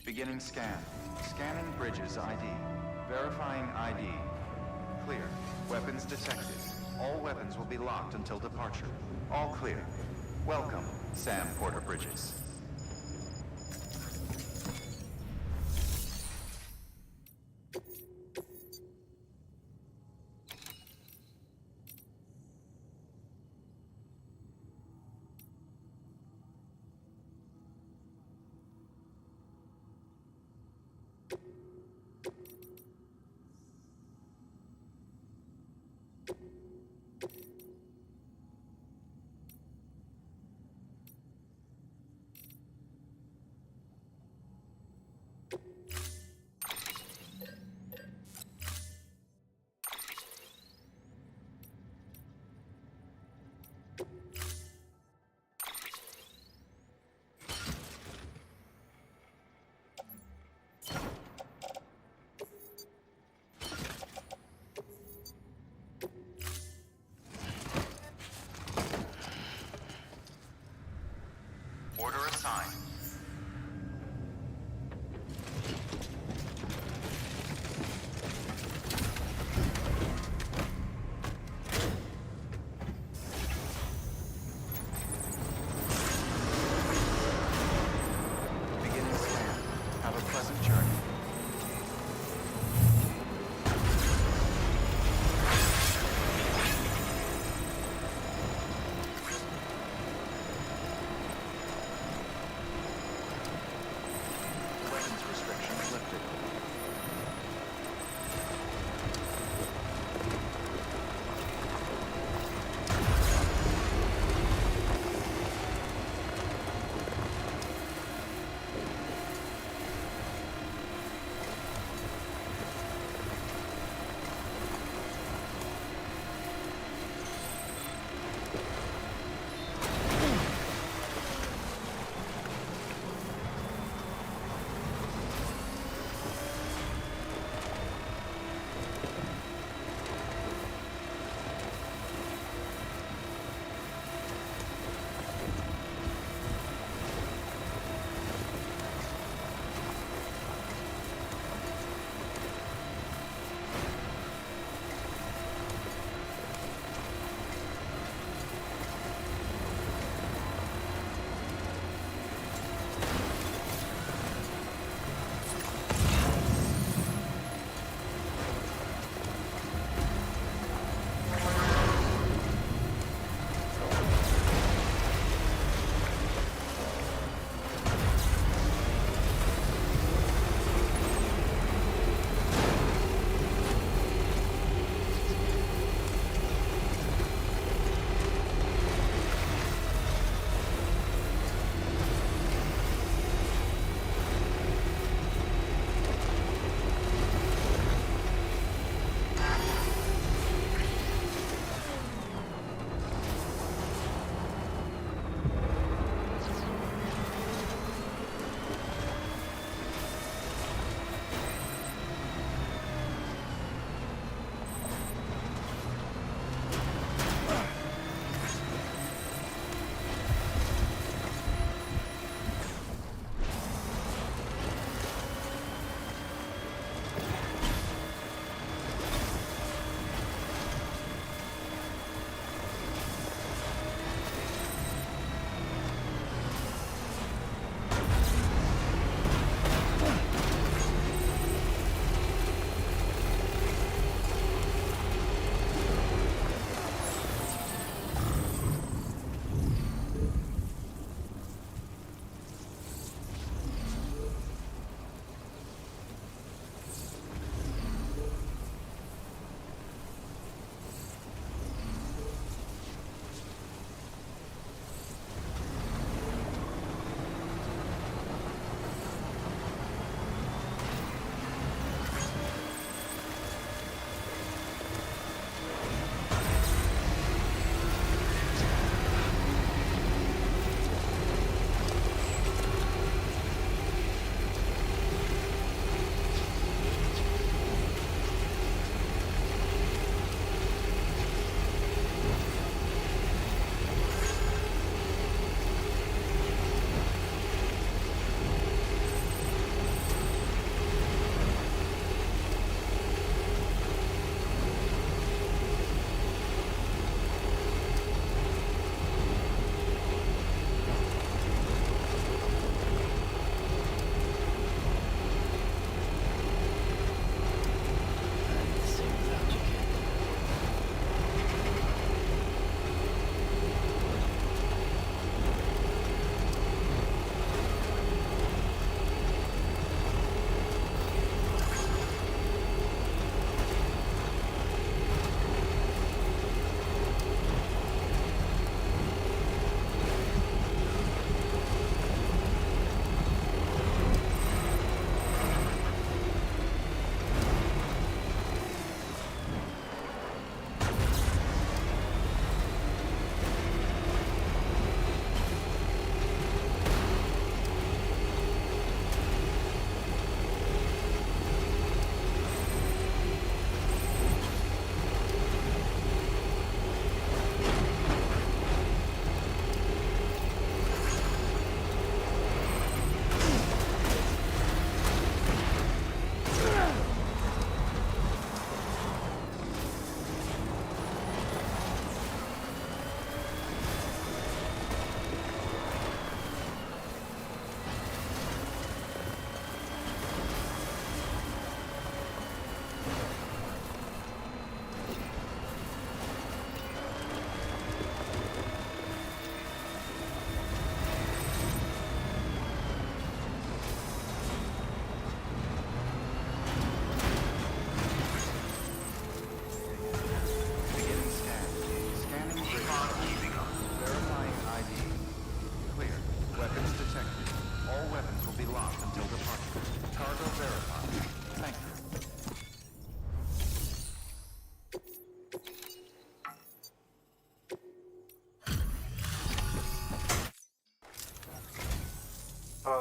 Beginning scan. Scanning bridges ID. Verifying ID. Clear. Weapons detected. All weapons will be locked until departure. All clear. Welcome, Sam Porter Bridges.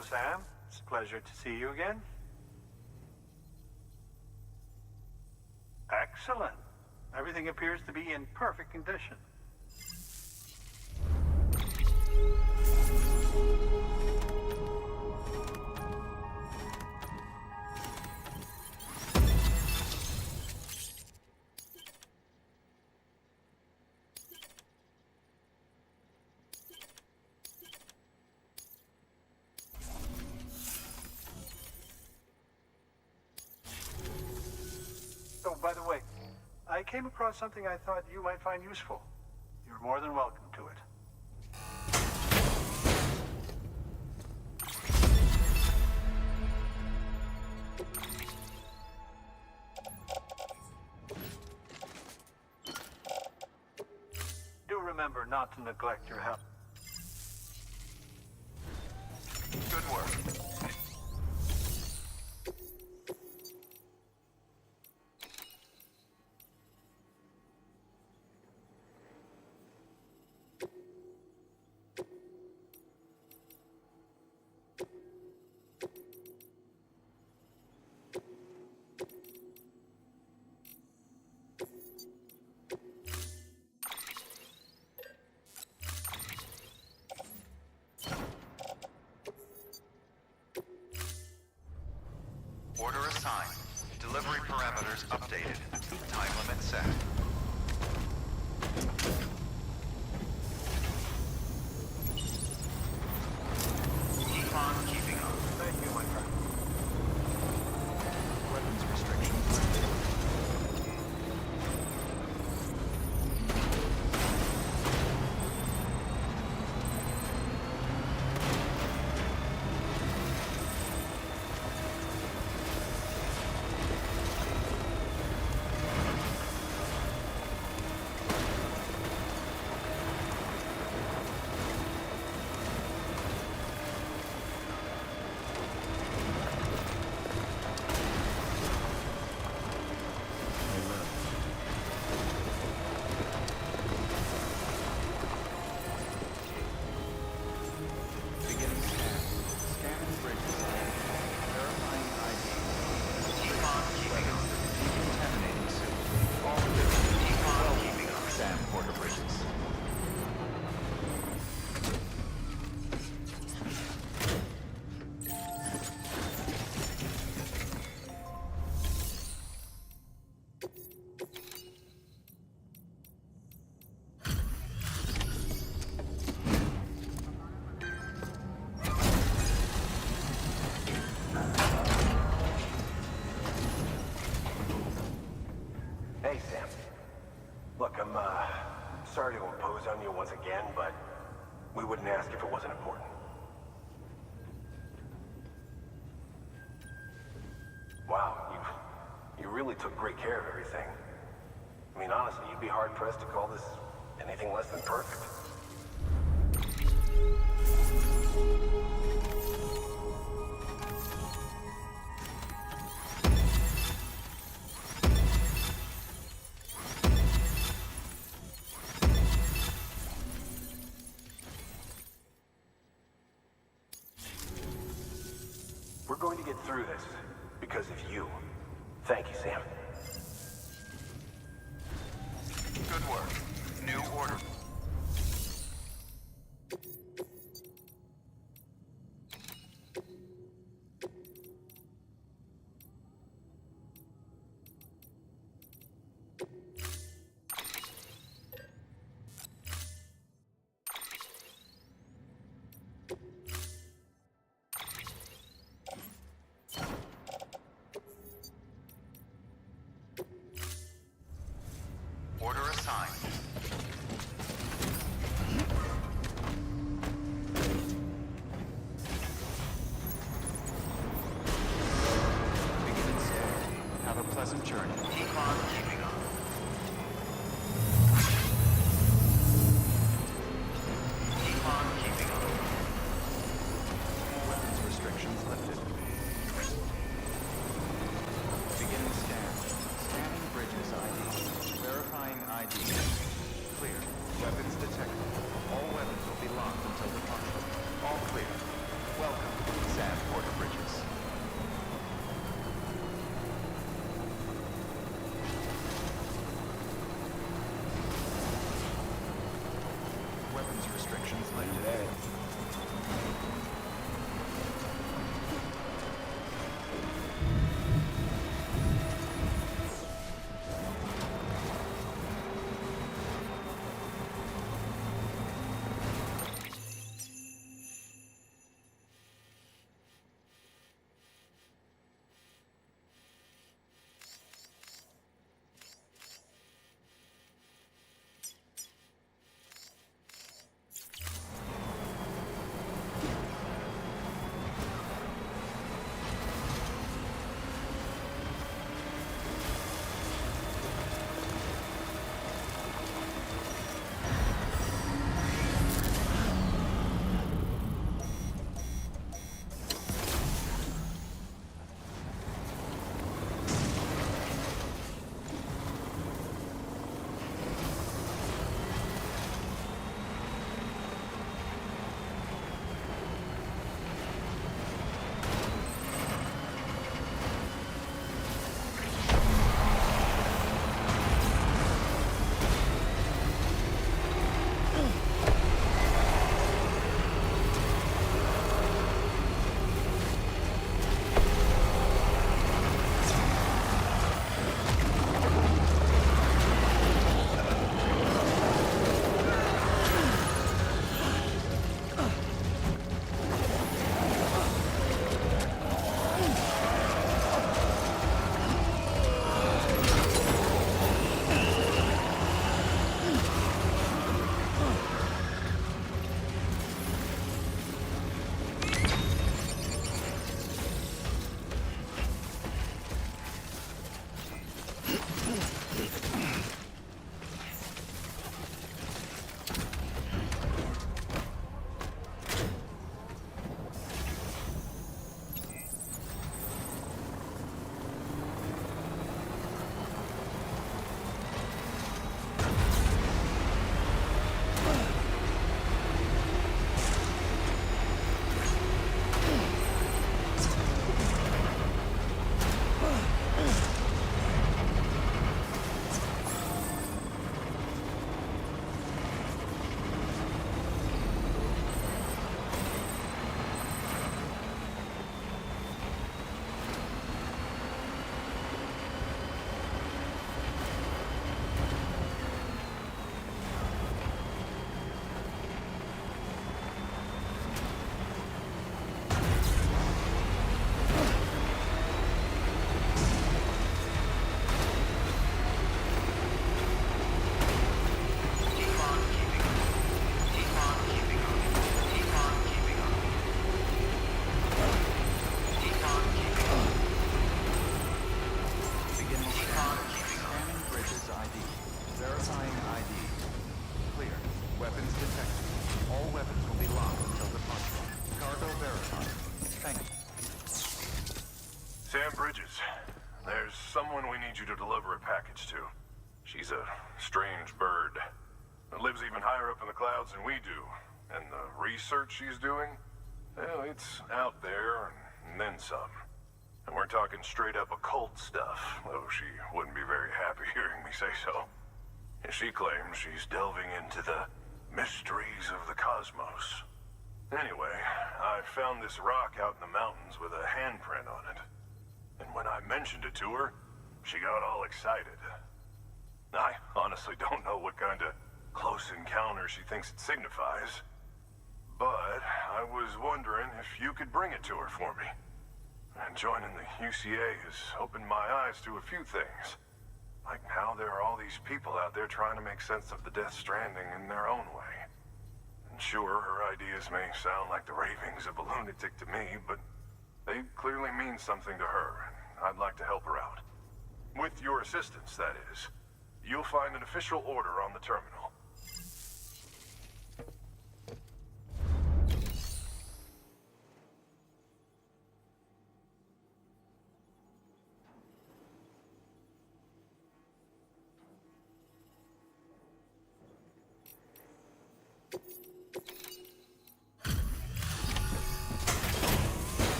Hello, Sam. It's a pleasure to see you again. Excellent. Everything appears to be in perfect condition. Oh, by the way, I came across something I thought you might find useful. You're more than welcome to it. Do remember not to neglect your health. Good work. Order assigned. Delivery parameters updated. Time limit set. Keep on keeping up. Thank you, my friend. Weapons restrictions lifted. Beginning scan. Scanning bridges. Verifying ID. Keep on keeping up. Decontaminating suit. All good. Keep on keeping up. Sam Porter Bridges. Hey, Sam. Look, I'm sorry to impose on you once again, but we wouldn't ask if it wasn't important. Wow, you really took great care of everything. I mean, honestly, you'd be hard-pressed to call this anything less than perfect. We're going to get through this because of you. Thank you, Sam. Good work. New order. Order assigned. Beginning scan. Have a pleasant journey. Keep on keeping up. Keep on keeping up. Weapons restrictions lifted. Beginning scan. Scanning bridges ID. Verifying ID. Clear. into that. Verifying ID. Clear. Weapons detected. All weapons will be locked until departure. Cargo verified. Thank you. Sam Bridges, there's someone we need you to deliver a package to. She's a strange bird that lives even higher up in the clouds than we do. And the research she's doing, well, it's out there and then some. And we're talking straight up occult stuff, though she wouldn't be very happy hearing me say so. And she claims she's delving into the mysteries of the cosmos. Anyway, I found this rock out in the mountains with a handprint on it. And when I mentioned it to her, she got all excited. I honestly don't know what kind of close encounter she thinks it signifies. But I was wondering if you could bring it to her for me. And joining the UCA has opened my eyes to a few things. Like how there are all these people out there trying to make sense of the Death Stranding in their own way. And sure, her ideas may sound like the ravings of a lunatic to me, but they clearly mean something to her, and I'd like to help her out. With your assistance, that is. You'll find an official order on the terminal.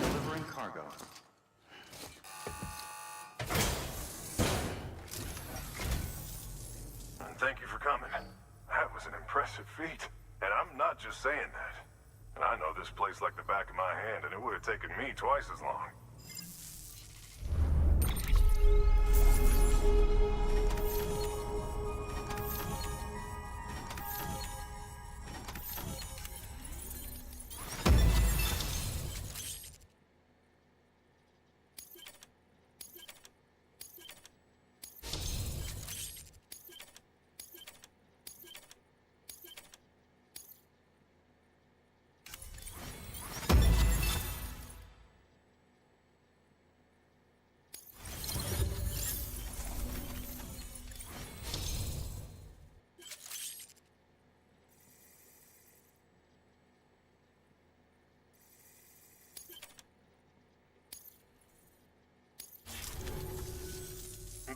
Delivering cargo. feet. And I'm not just saying that. And I know this place like the back of my hand, and it would have taken me twice as long.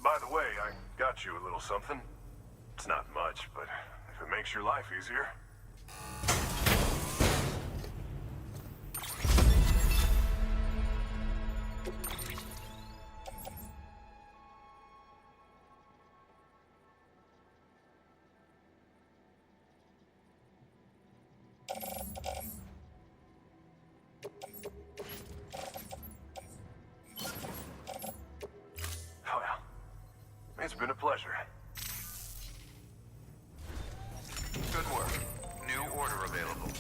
By the way, I got you a little something. It's not much, but if it makes your life easier. It's been a pleasure. Good work. New order available.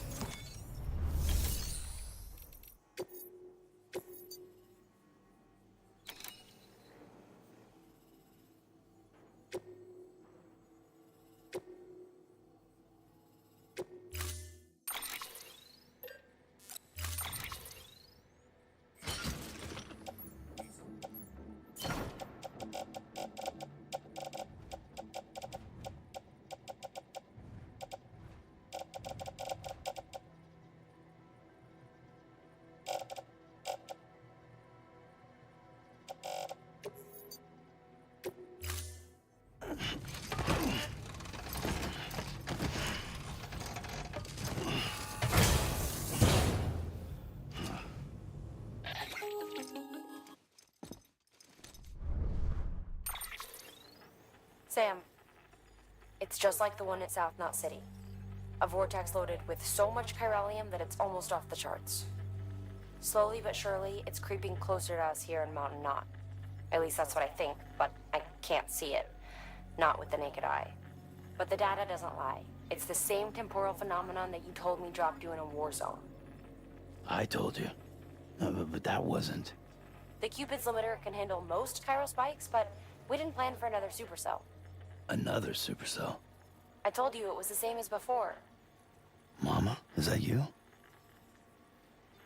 Sam, it's just like the one at South Knot City. A vortex loaded with so much chiralium that it's almost off the charts. Slowly but surely, it's creeping closer to us here in Mountain Knot. At least that's what I think, but I can't see it. Not with the naked eye. But the data doesn't lie. It's the same temporal phenomenon that you told me dropped you in a war zone. I told you. But that wasn't. The Cupid's limiter can handle most chiral spikes, but we didn't plan for another supercell. Another supercell. I told you it was the same as before. Mama, is that you?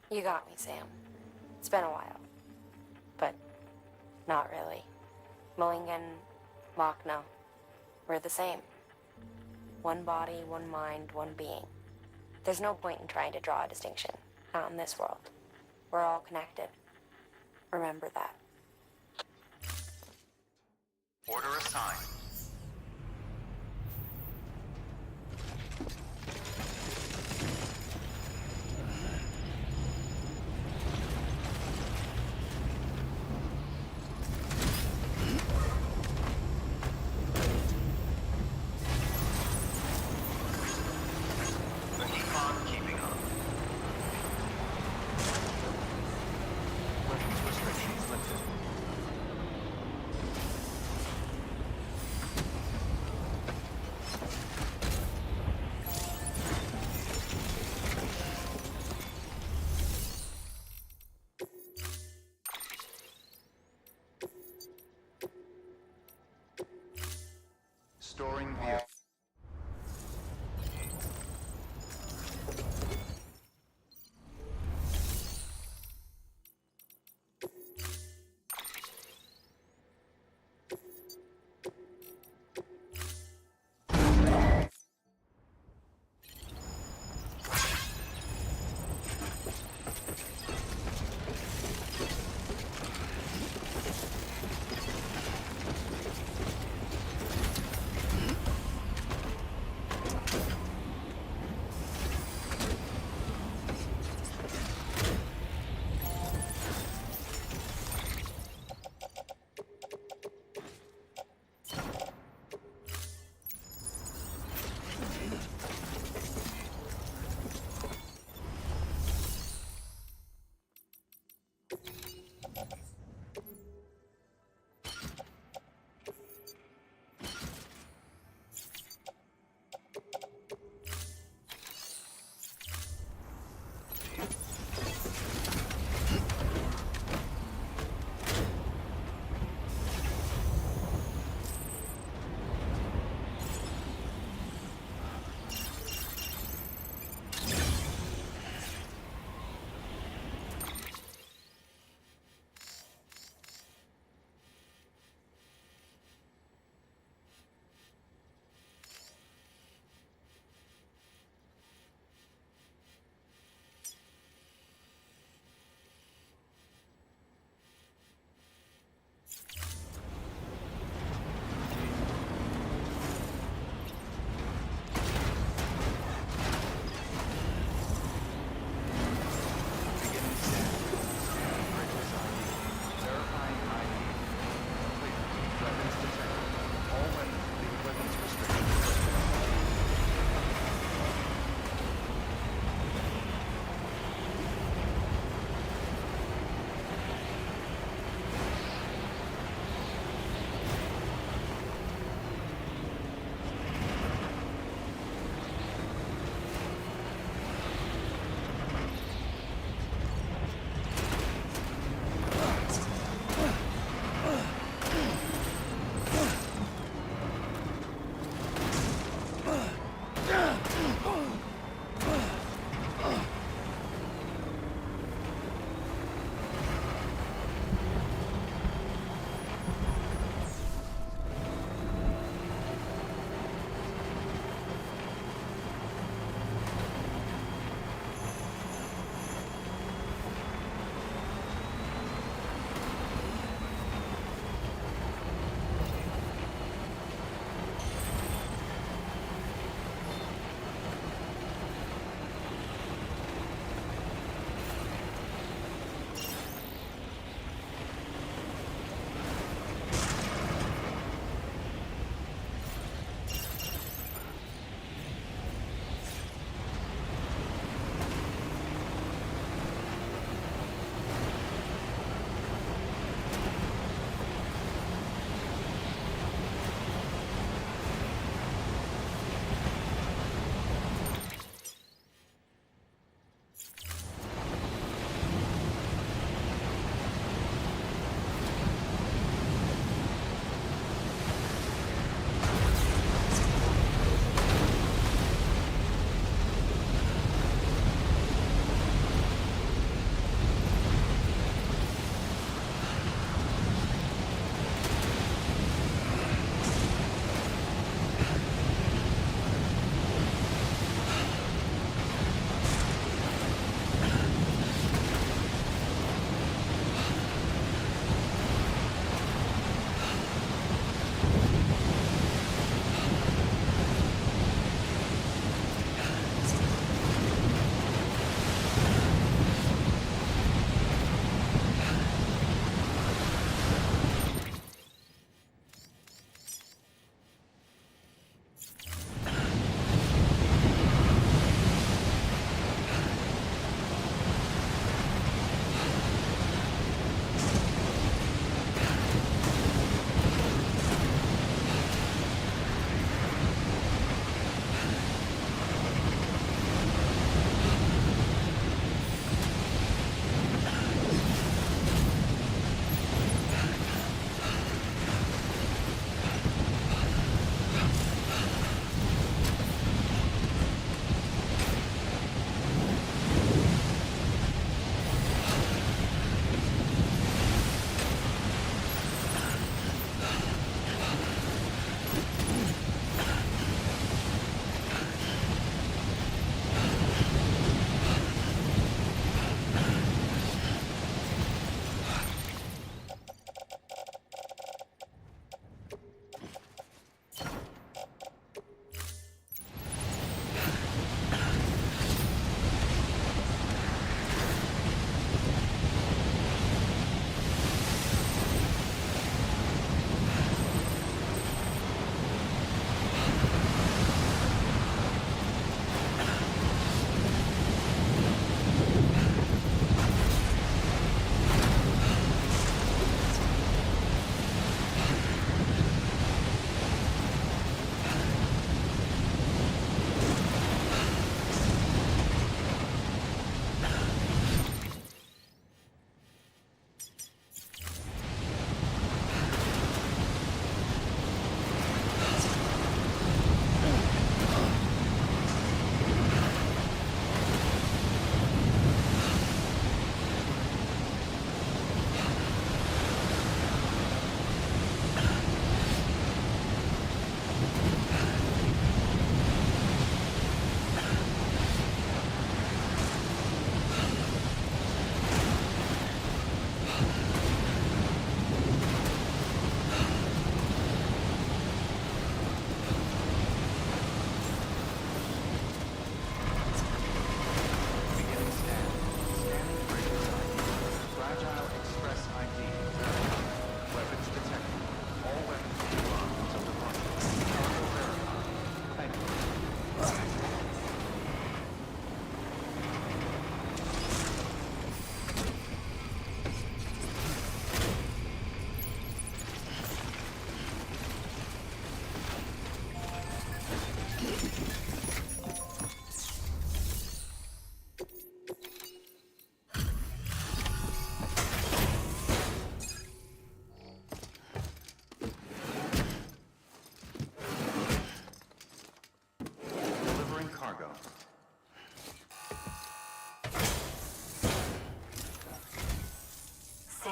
You got me, Sam. It's been a while. But not really. Mulligan, Lochna, we're the same. One body, one mind, one being. There's no point in trying to draw a distinction. Not in this world. We're all connected. Remember that. Order assigned. The Econ keeping up. Weapons restrictions lifted.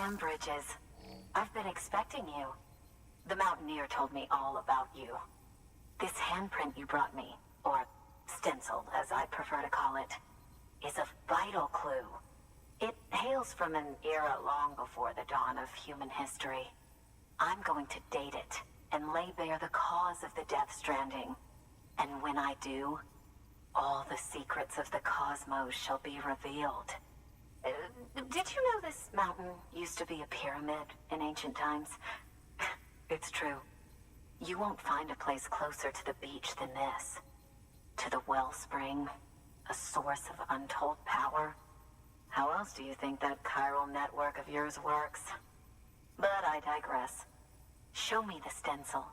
Sam Bridges. I've been expecting you. The Mountaineer told me all about you. This handprint you brought me, or stencil as I prefer to call it, is a vital clue. It hails from an era long before the dawn of human history. I'm going to date it and lay bare the cause of the Death Stranding. And when I do, all the secrets of the cosmos shall be revealed. Did you know this mountain used to be a pyramid in ancient times? It's true. You won't find a place closer to the beach than this. To the wellspring, a source of untold power. How else do you think that chiral network of yours works? But I digress. Show me the stencil.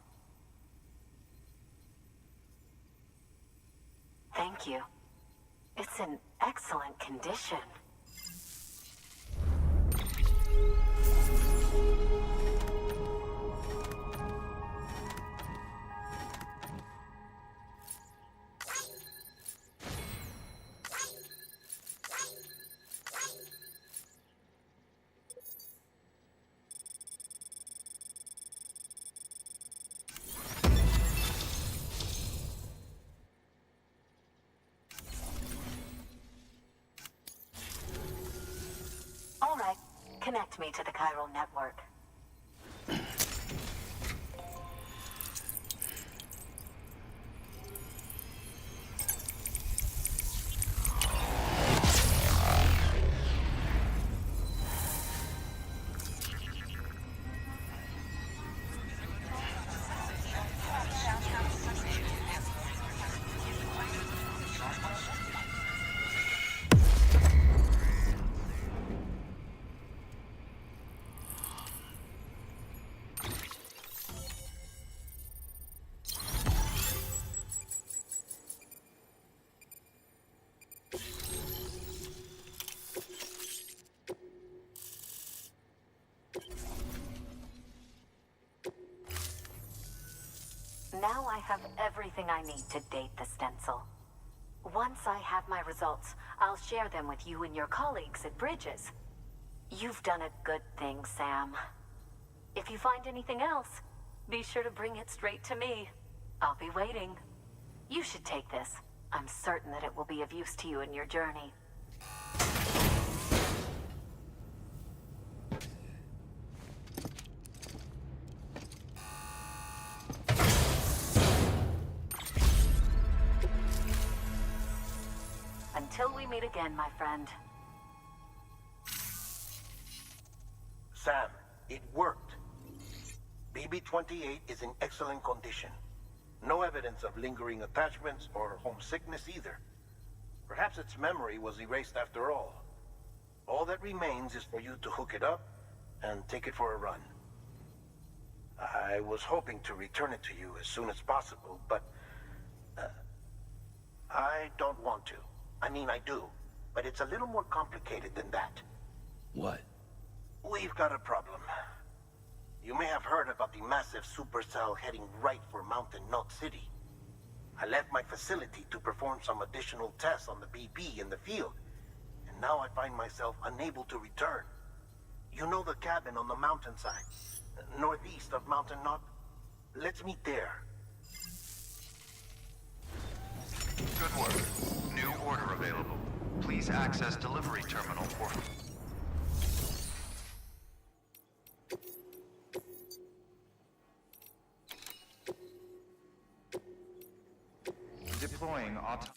Thank you. It's in excellent condition. All right, connect me to the chiral network. Now I have everything I need to date the stencil. Once I have my results, I'll share them with you and your colleagues at Bridges. You've done a good thing, Sam. If you find anything else, be sure to bring it straight to me. I'll be waiting. You should take this. I'm certain that it will be of use to you in your journey. Until we meet again, my friend. Sam, it worked. BB-28 is in excellent condition. No evidence of lingering attachments or homesickness either. Perhaps its memory was erased after all. All that remains is for you to hook it up and take it for a run. I was hoping to return it to you as soon as possible, but I don't want to. I mean, I do, but it's a little more complicated than that. What? We've got a problem. You may have heard about the massive supercell heading right for Mountain Knot City. I left my facility to perform some additional tests on the BB in the field, and now I find myself unable to return. You know the cabin on the mountainside, northeast of Mountain Knot? Let's meet there. Good work. New order available. Please access delivery terminal for... Deploying auto...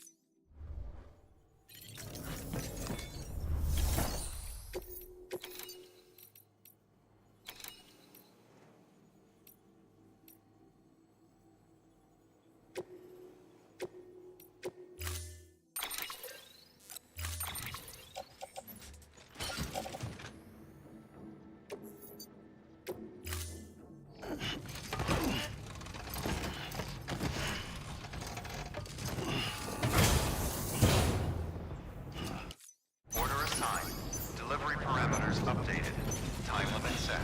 Updated. Time limit set.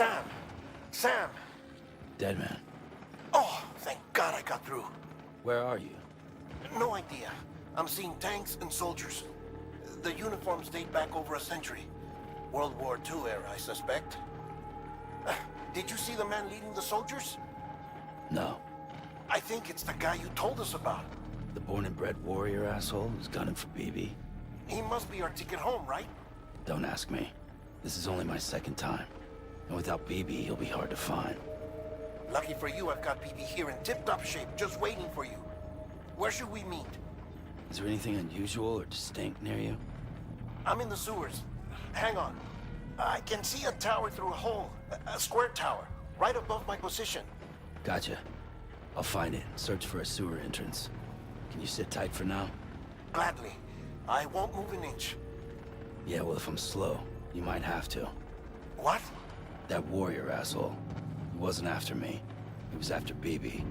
Sam! Sam! Dead man. Oh, thank God I got through. Where are you? No idea. I'm seeing tanks and soldiers. The uniforms date back over a century. World War II era, I suspect. Did you see the man leading the soldiers? No. I think it's the guy you told us about. The born and bred warrior asshole who's gunning for BB. He must be our ticket home, right? Don't ask me. This is only my second time. And without BB, he'll be hard to find. Lucky for you, I've got BB here in tip-top shape, just waiting for you. Where should we meet? Is there anything unusual or distinct near you? I'm in the sewers. Hang on. I can see a tower through a hole. A square tower, right above my position. Gotcha. I'll find it. Search for a sewer entrance. Can you sit tight for now? Gladly. I won't move an inch. Yeah, well, if I'm slow, you might have to. What? That warrior asshole. He wasn't after me. He was after BB.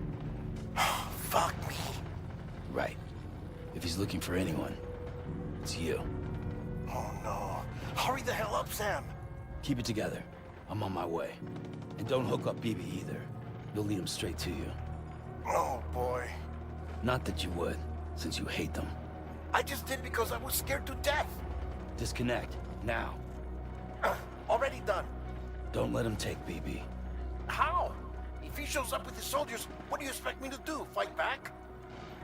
Fuck me. Right. If he's looking for anyone, it's you. Oh no. Hurry the hell up, Sam. Keep it together. I'm on my way. And don't hook up BB either. You'll lead him straight to you. Oh boy. Not that you would, since you hate them. I just did because I was scared to death. Disconnect, now. Already done. Don't let him take BB. How? If he shows up with his soldiers, what do you expect me to do? Fight back?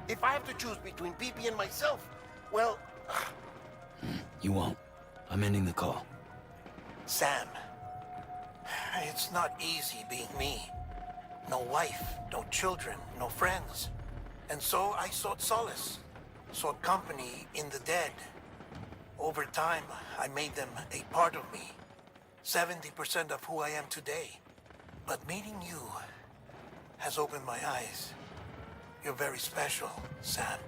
If I have to choose between BB and myself, well... You won't. I'm ending the call. Sam, it's not easy being me. No wife, no children, no friends. And so I sought solace, sought company in the dead. Over time, I made them a part of me. 70% of who I am today. But meeting you has opened my eyes. You're very special, Sam.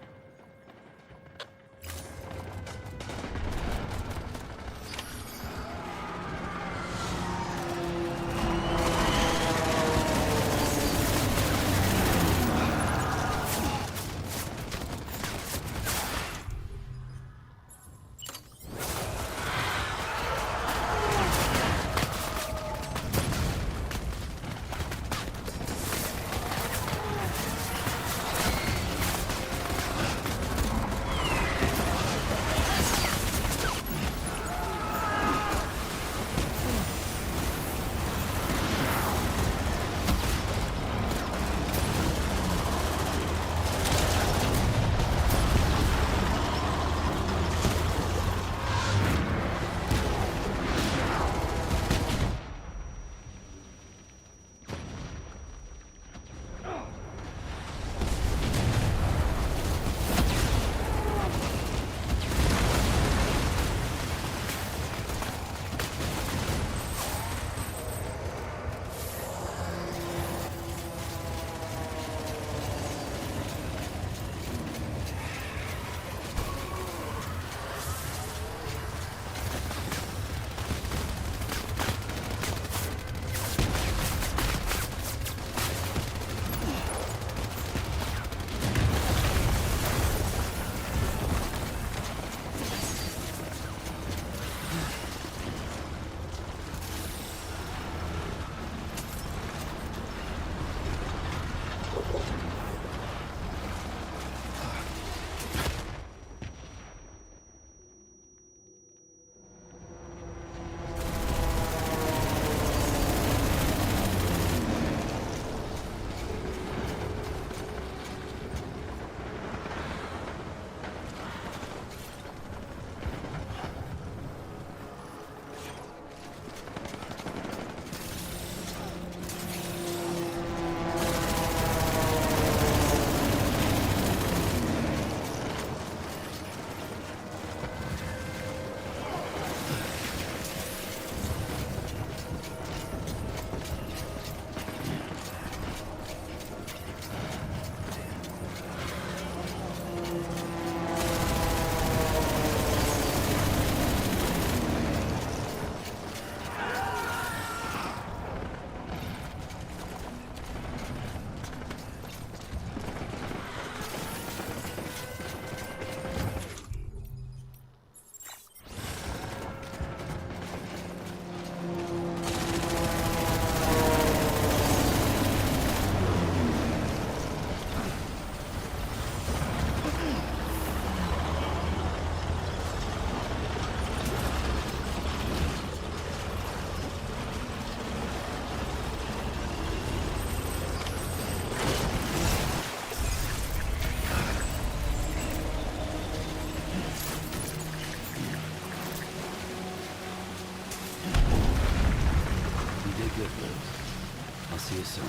I'll see you soon.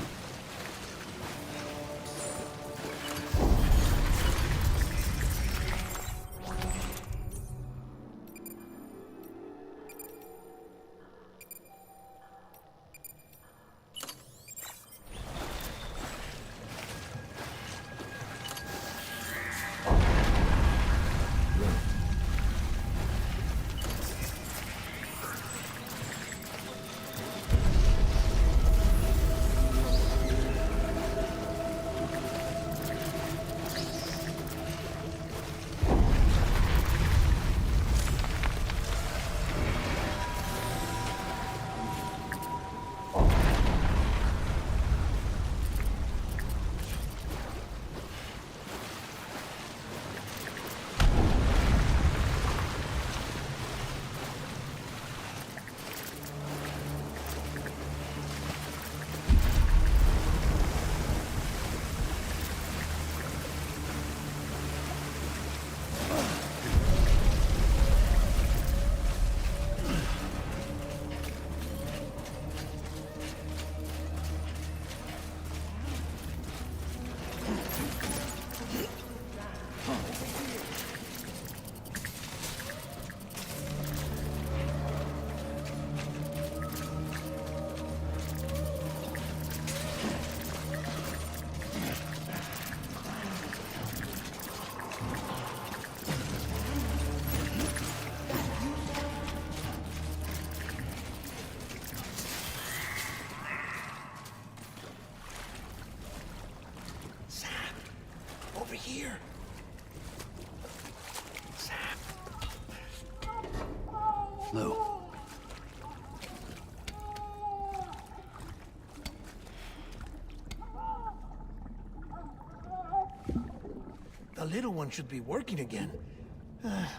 here. Sam. Lou. The little one should be working again.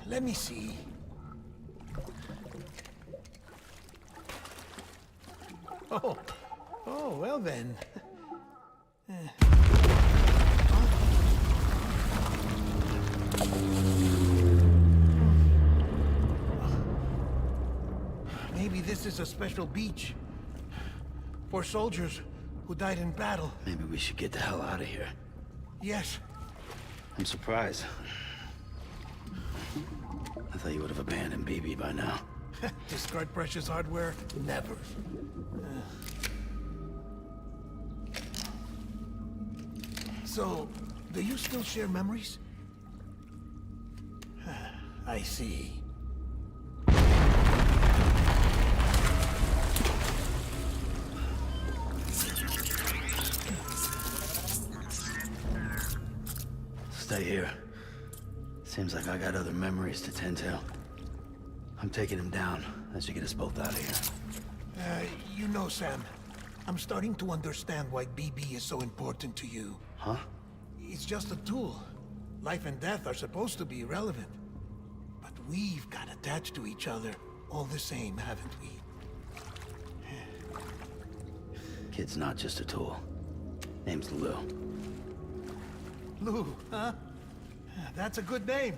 Let me see. Oh, well then. Maybe this is a special beach for soldiers who died in battle. Maybe we should get the hell out of here. Yes. I'm surprised. I thought you would have abandoned BB by now. Discard precious hardware? Never. So, do you still share memories? I see. Stay here. Seems like I got other memories to tend to. I'm taking him down. That should get us both out of here. You know, Sam, I'm starting to understand why BB is so important to you. Huh? It's just a tool. Life and death are supposed to be irrelevant. But we've got attached to each other all the same, haven't we? Kid's not just a tool. Name's Lou. Lou, huh? That's a good name.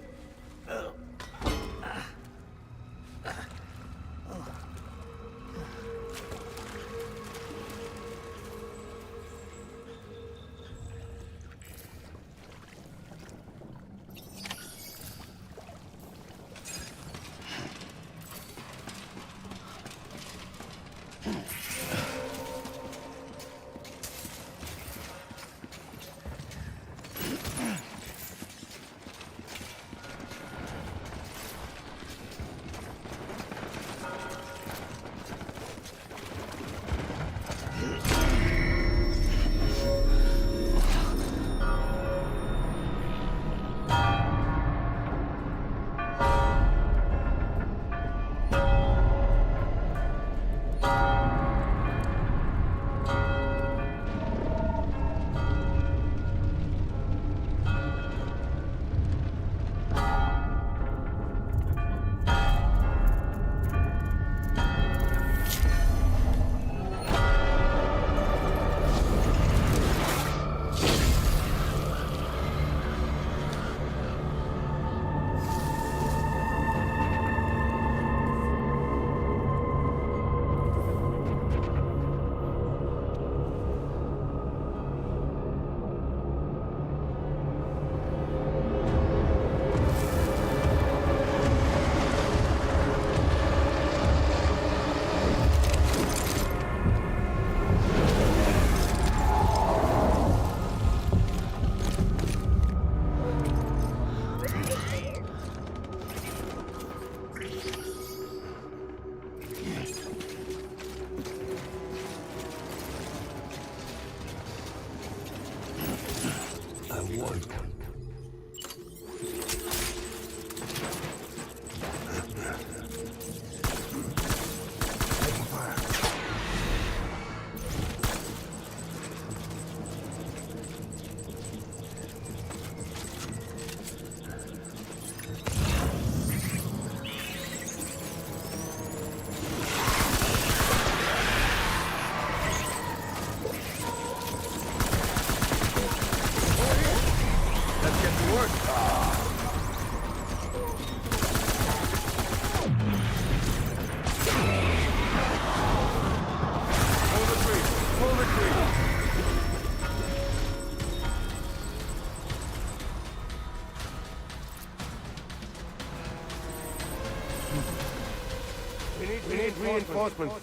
We need reinforcements.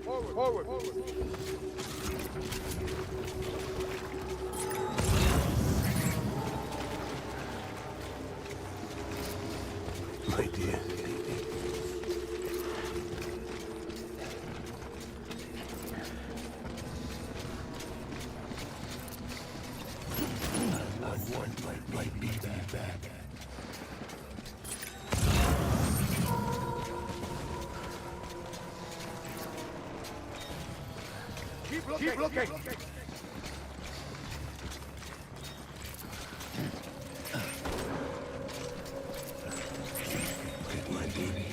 Forward. My dear. one might be back. Keep looking. Get my baby.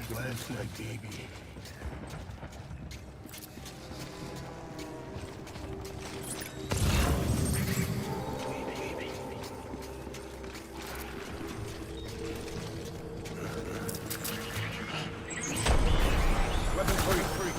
Where's my baby? Weapon free.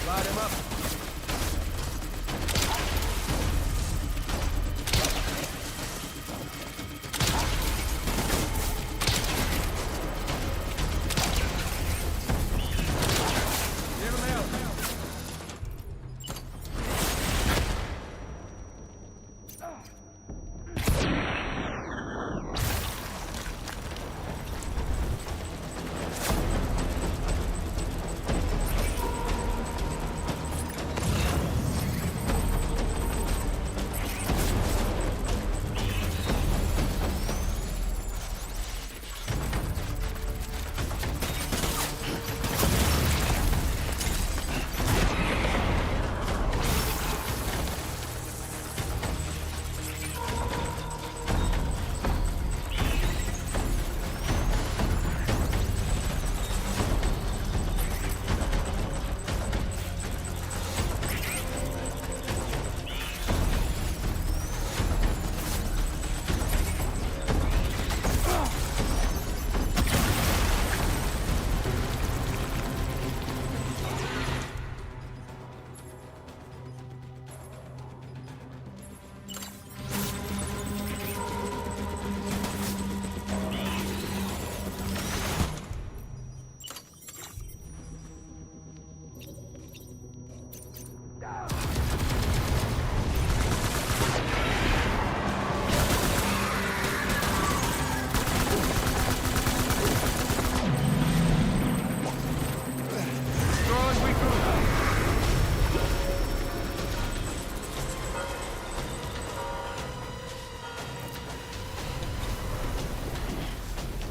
Light him up.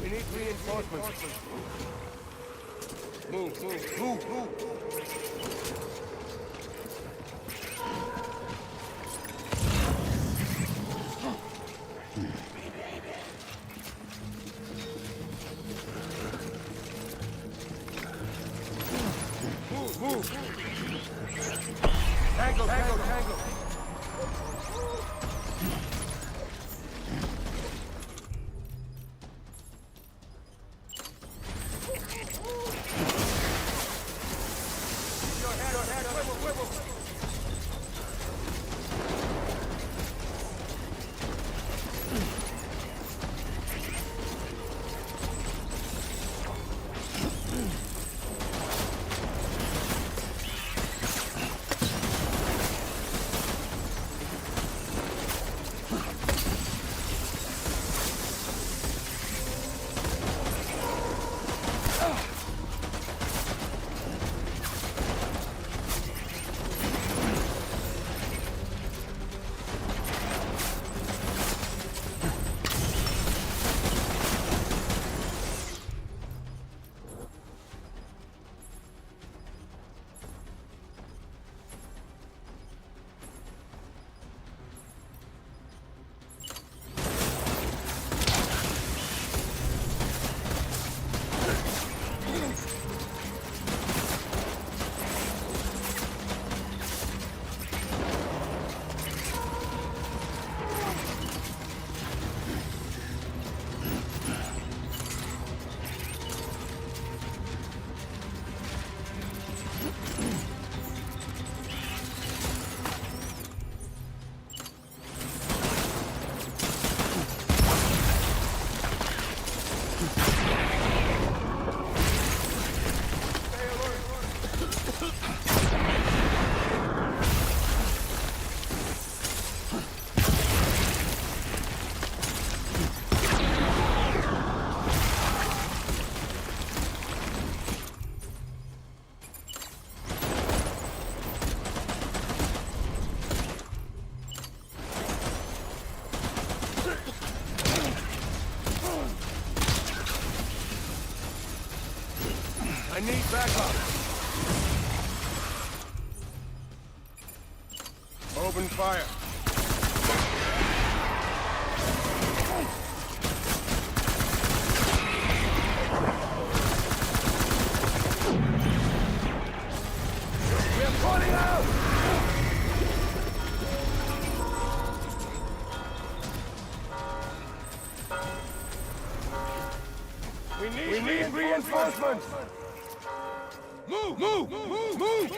We need reinforcements. Move. Move. Tango. Huevo. need backup. Open fire. We're pulling out! We need reinforcements! Move! Move! Move! Move!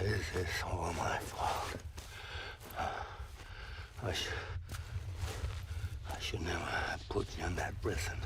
This is all my fault. I should never have put you in that prison.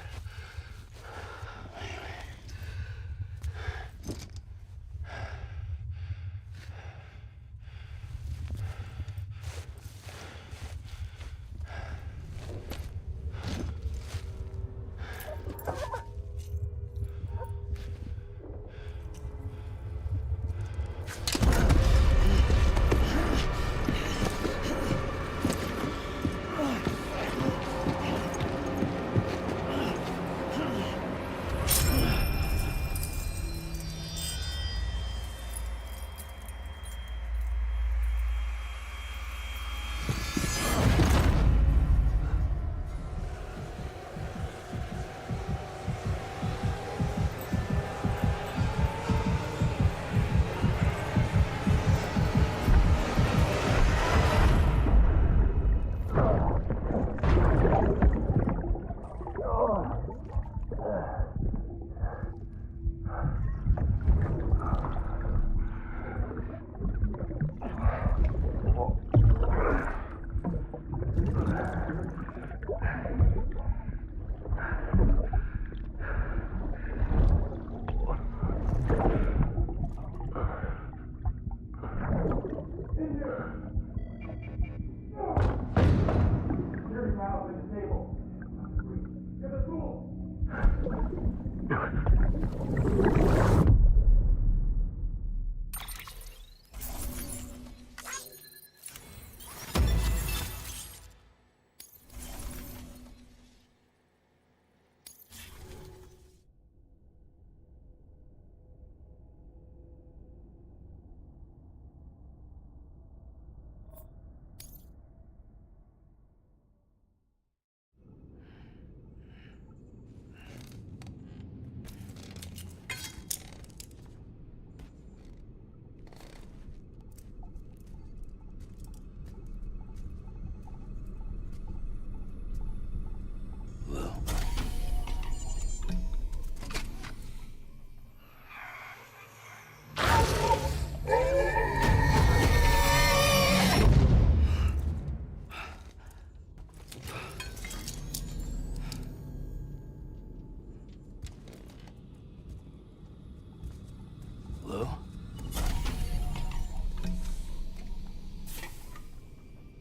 Lou?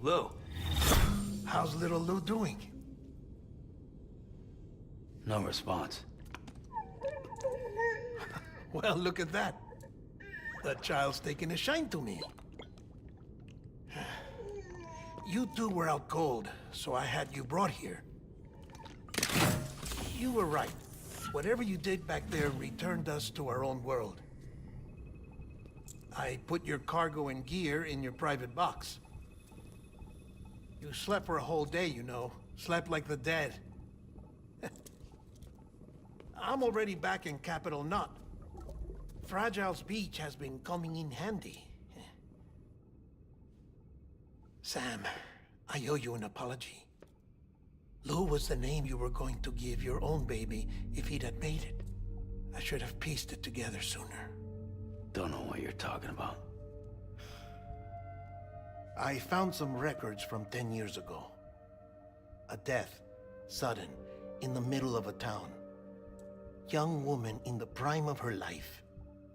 Lou? How's little Lou doing? No response. Well, look at that. The child's taking a shine to me. You two were out cold, so I had you brought here. You were right. Whatever you did back there returned us to our own world. I put your cargo and gear in your private box. You slept for a whole day, you know. Slept like the dead. I'm already back in Capital Knot. Fragile's beach has been coming in handy. Sam, I owe you an apology. Lou was the name you were going to give your own baby if he'd had made it. I should have pieced it together sooner. Don't know what you're talking about. I found some records from 10 years ago. A death, sudden, in the middle of a town. Young woman in the prime of her life.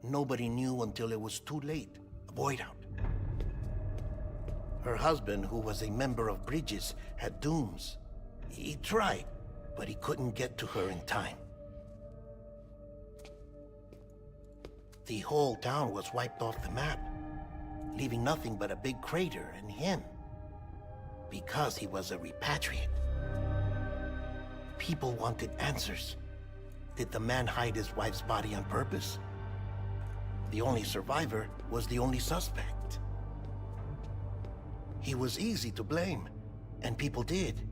Nobody knew until it was too late. A void out. Her husband, who was a member of Bridges, had dooms. He tried, but he couldn't get to her in time. The whole town was wiped off the map, leaving nothing but a big crater and him. Because he was a repatriate. People wanted answers. Did the man hide his wife's body on purpose? The only survivor was the only suspect. He was easy to blame, and people did.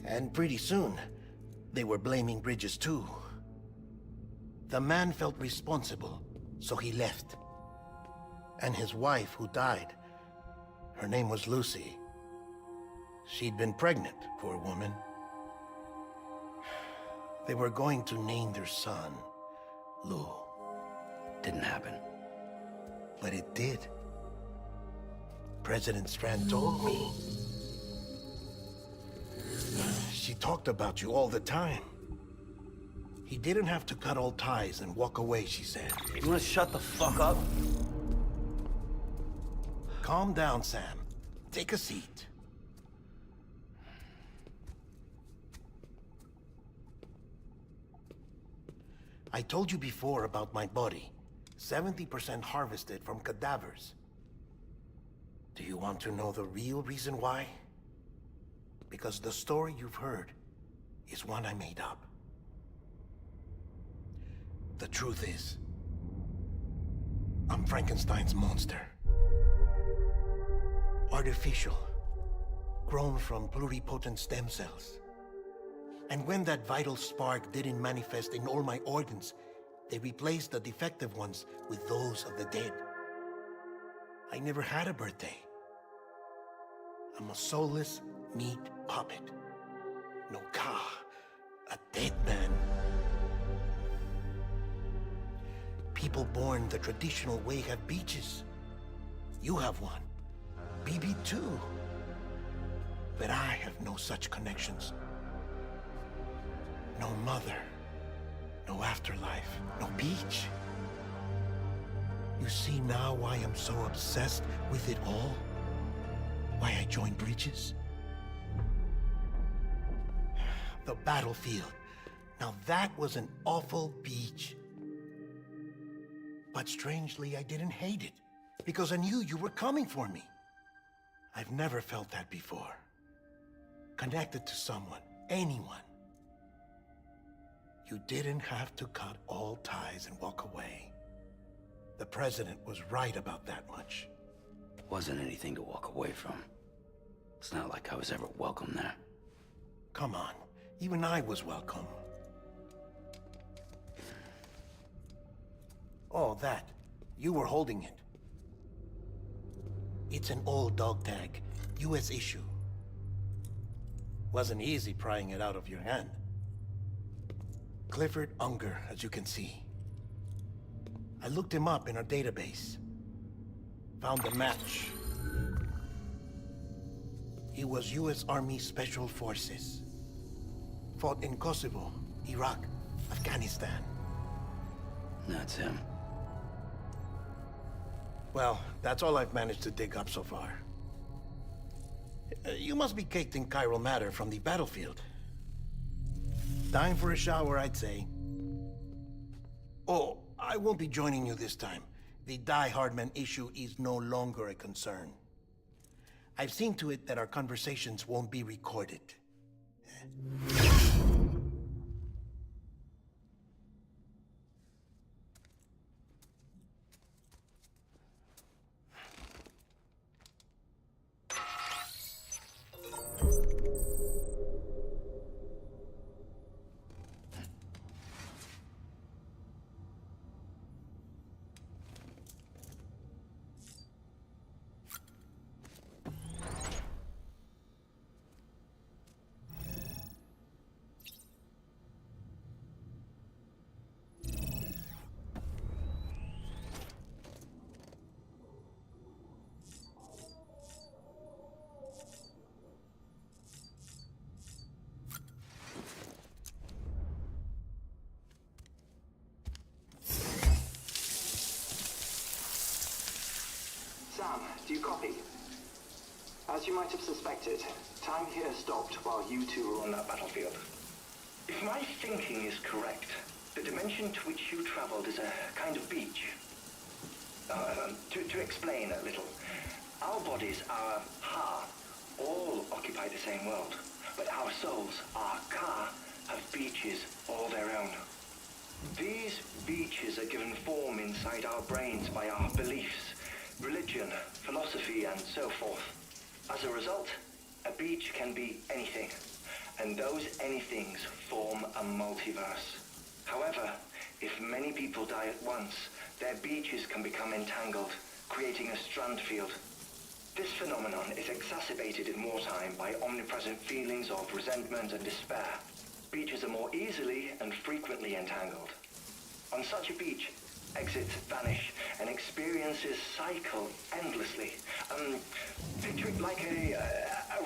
And pretty soon, they were blaming Bridges too. The man felt responsible, so he left. And his wife, who died, her name was Lucy. She'd been pregnant, poor woman. They were going to name their son Lou. Didn't happen. But it did. President Strand told me. She talked about you all the time. He didn't have to cut all ties and walk away, she said. You wanna shut the fuck up? Calm down, Sam. Take a seat. I told you before about my body. 70% harvested from cadavers. Do you want to know the real reason why? Because the story you've heard is one I made up. The truth is, I'm Frankenstein's monster. Artificial, grown from pluripotent stem cells. And when that vital spark didn't manifest in all my organs, they replaced the defective ones with those of the dead. I never had a birthday. I'm a soulless meat puppet. No ka, a dead man. People born the traditional way have beaches. You have one. BB too. But I have no such connections. No mother. No afterlife. No beach. You see now why I'm so obsessed with it all? Why I joined Bridges? The battlefield. Now that was an awful beach. But strangely, I didn't hate it. Because I knew you were coming for me. I've never felt that before. Connected to someone, anyone. You didn't have to cut all ties and walk away. The president was right about that much. Wasn't anything to walk away from. It's not like I was ever welcome there. Come on, even I was welcome. Oh, that. You were holding it. It's an old dog tag, US issue. Wasn't easy prying it out of your hand. Clifford Unger, as you can see. I looked him up in our database. Found a match. He was US Army Special Forces. Fought in Kosovo, Iraq, Afghanistan. That's him. Well, that's all I've managed to dig up so far. You must be caked in chiral matter from the battlefield. Time for a shower, I'd say. Oh, I won't be joining you this time. The Die Hardman issue is no longer a concern. I've seen to it that our conversations won't be recorded. Sam, do you copy? As you might have suspected, time here stopped while you two were on that battlefield. If my thinking is correct, the dimension to which you traveled is a kind of beach. To explain a little, our bodies, our Ha, all occupy the same world, but our souls, our Ka, have beaches all their own. These beaches are given form inside our brains by our beliefs, religion, philosophy, and so forth. As a result, a beach can be anything, and those anythings form a multiverse. However, if many people die at once, their beaches can become entangled, creating a strand field. This phenomenon is exacerbated in wartime by omnipresent feelings of resentment and despair. Beaches are more easily and frequently entangled. On such a beach, exits vanish, and experiences cycle endlessly. Picture it like a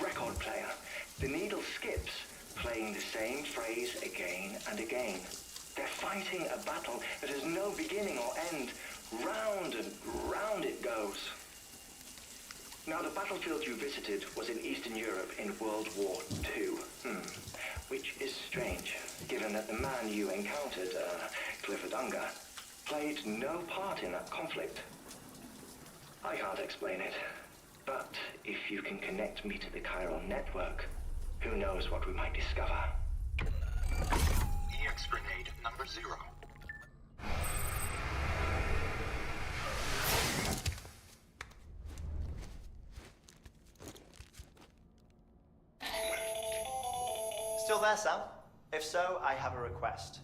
record player. The needle skips, playing the same phrase again and again. They're fighting a battle that has no beginning or end. Round and round it goes. Now, the battlefield you visited was in Eastern Europe in World War II. Which is strange, given that the man you encountered, Clifford Unger, played no part in that conflict. I can't explain it, but if you can connect me to the chiral network, who knows what we might discover. EX grenade number 0. Still there, Sam? If so, I have a request.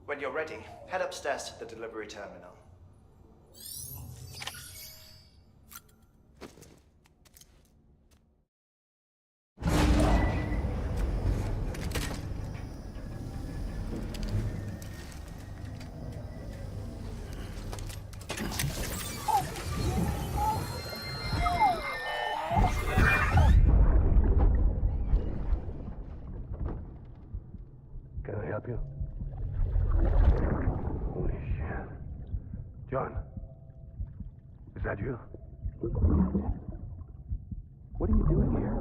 When you're ready, head upstairs to the delivery terminal. Can I help you? Holy shit. John, is that you? What are you doing here?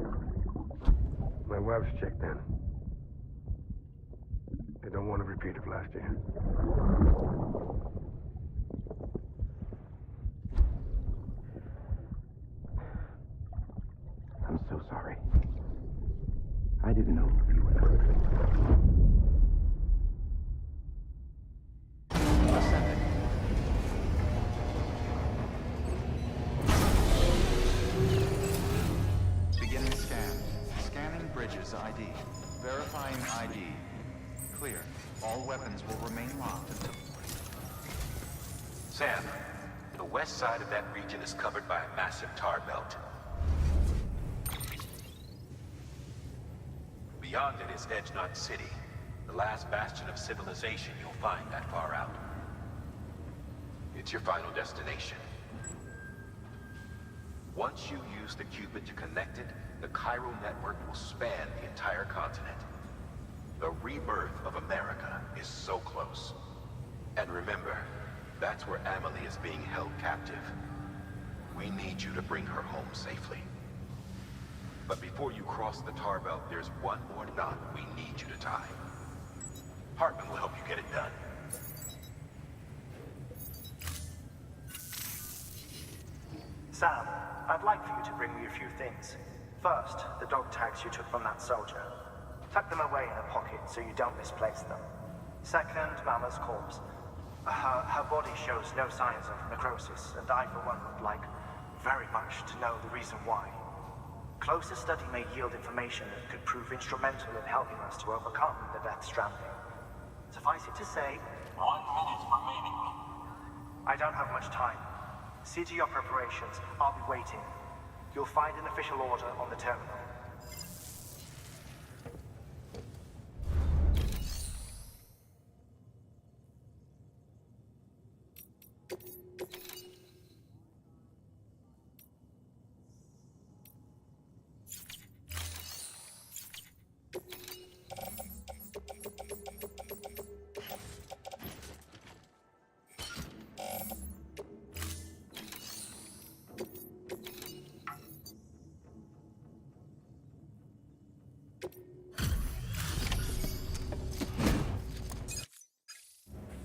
My wife's checked in. They don't want to repeat of last year. I'm so sorry. I didn't know you were perfect. Beginning scan. Scanning bridges ID. Verifying ID. Clear. All weapons will remain locked until... Sam, the west side of that region is covered by a massive tar belt. Beyond it is Edgenut City, the last bastion of civilization you'll find that far out. It's your final destination. Once you use the Cupid to connect it, the chiral network will span the entire continent. The rebirth of America is so close. And remember, that's where Amelie is being held captive. We need you to bring her home safely. But before you cross the tar belt, there's one more knot we need you to tie. Hartman will help you get it done. Sam, I'd like for you to bring me a few things. First, the dog tags you took from that soldier. Tuck them away in a pocket so you don't misplace them. Second, Mama's corpse. Her body shows no signs of necrosis, and I, for one, would like very much to know the reason why. Closer study may yield information that could prove instrumental in helping us to overcome the Death Stranding. Suffice it to say, 1 minute remaining. I don't have much time. See to your preparations. I'll be waiting. You'll find an official order on the terminal.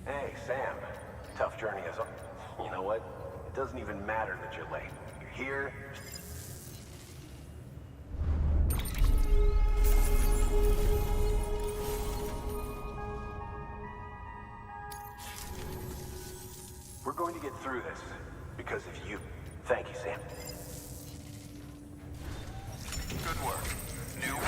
Hey, Sam. Tough journey as well. You know what? It doesn't even matter that you're late. You're here. We're going to get through this because of you. Thank you, Sam. Good work. New order.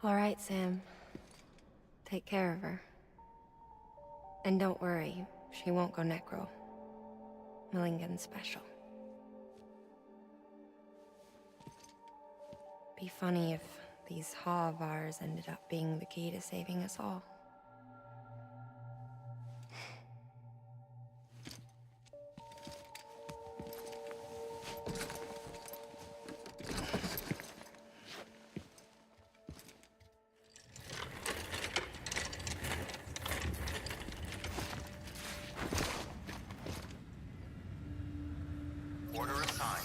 All right, Sam. Take care of her. And don't worry, she won't go necro. Millingen's special. Be funny if these Ha of ours ended up being the key to saving us all. Order assigned.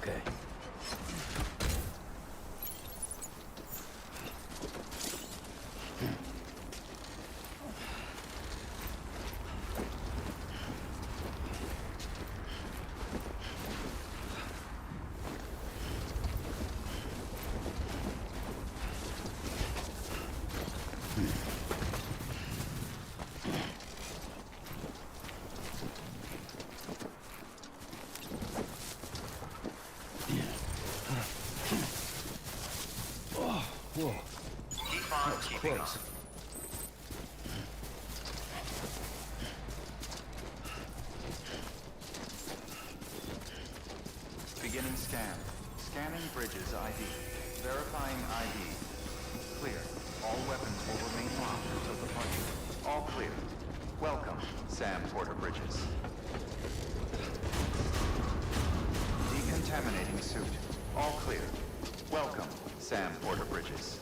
Okay. Whoa. Keep on keeping Close. on. Beginning scan. Scanning bridges ID. Verifying ID. Clear. All weapons will remain locked until departure. All clear. Welcome, Sam Porter Bridges. Decontaminating suit. All clear. Welcome, Sam Porter Bridges.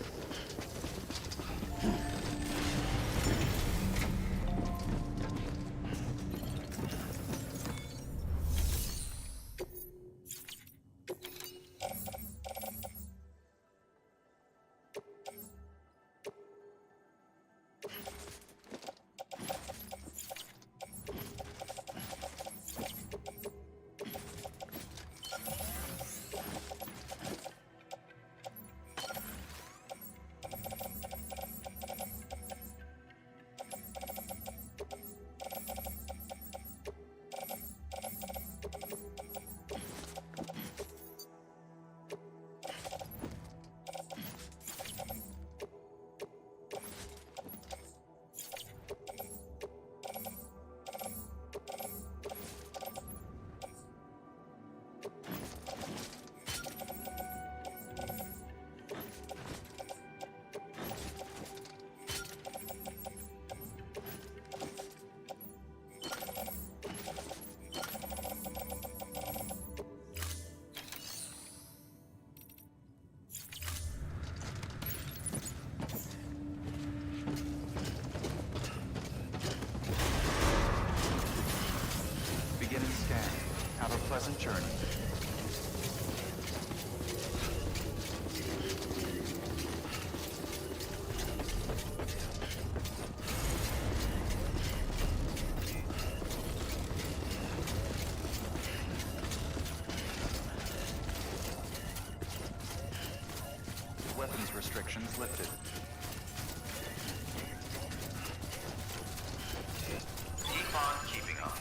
Beginning scan. Have a pleasant journey. Weapons restrictions lifted. Keep on keeping on.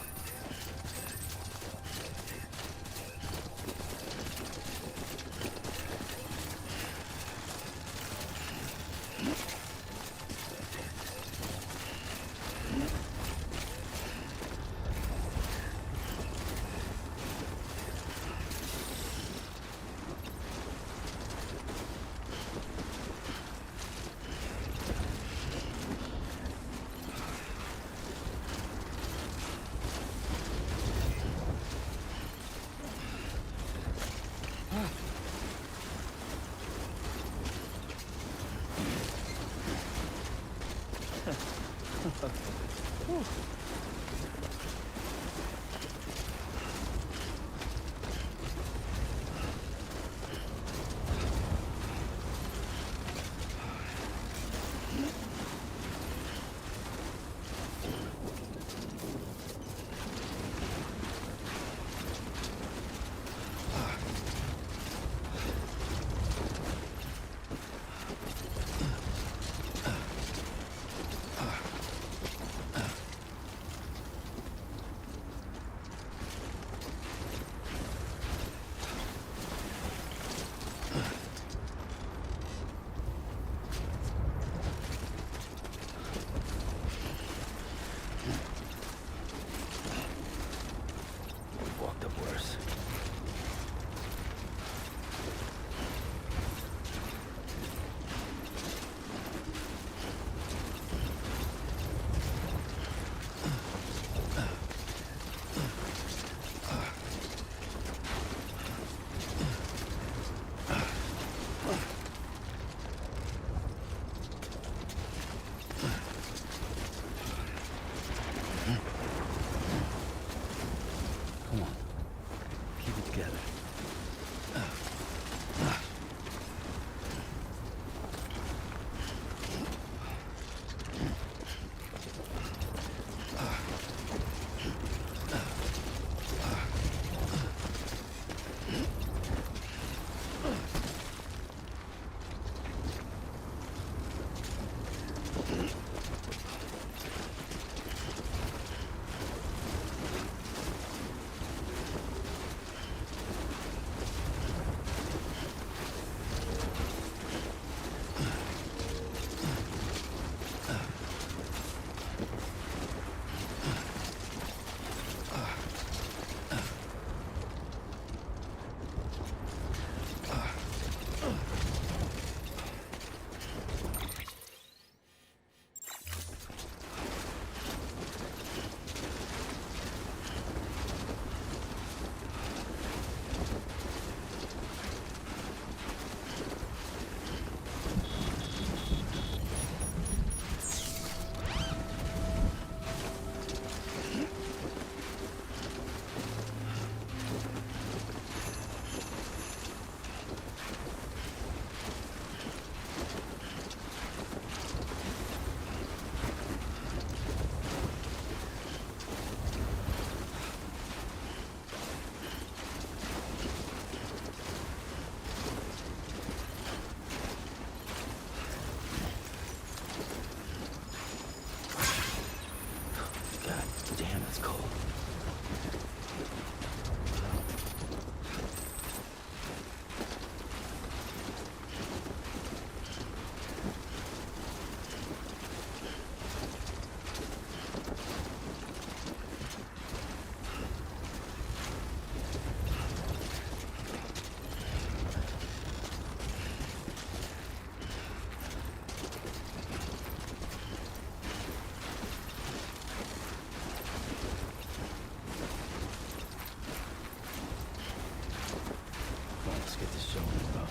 Let's get this show about.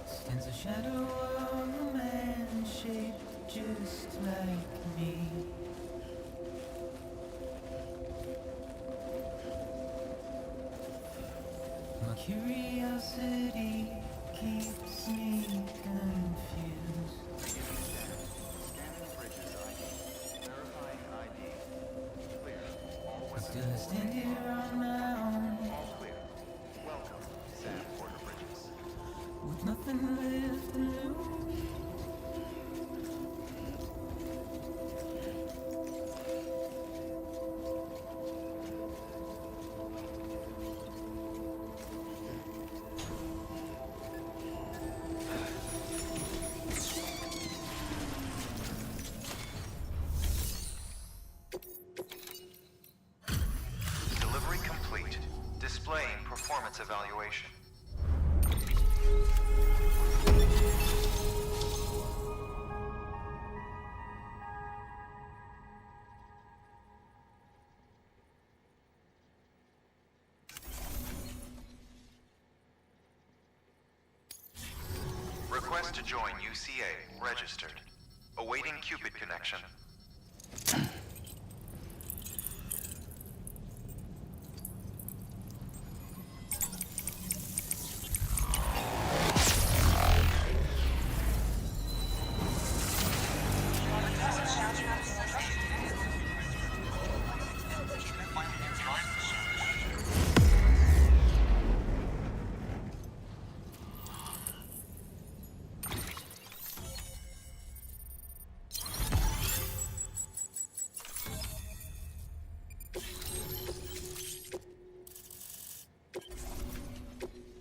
Stands a shadow of a man shaped just like me. My curiosity keeps me confused. Scanning bridges ID. Verifying ID. Clear. All weapons Still I stand here on my own, all clear. Welcome, Sam Porter Bridges. with nothing left to lose. Delivery complete. Displaying performance evaluation. Request to join UCA. Registered. Awaiting Cupid connection.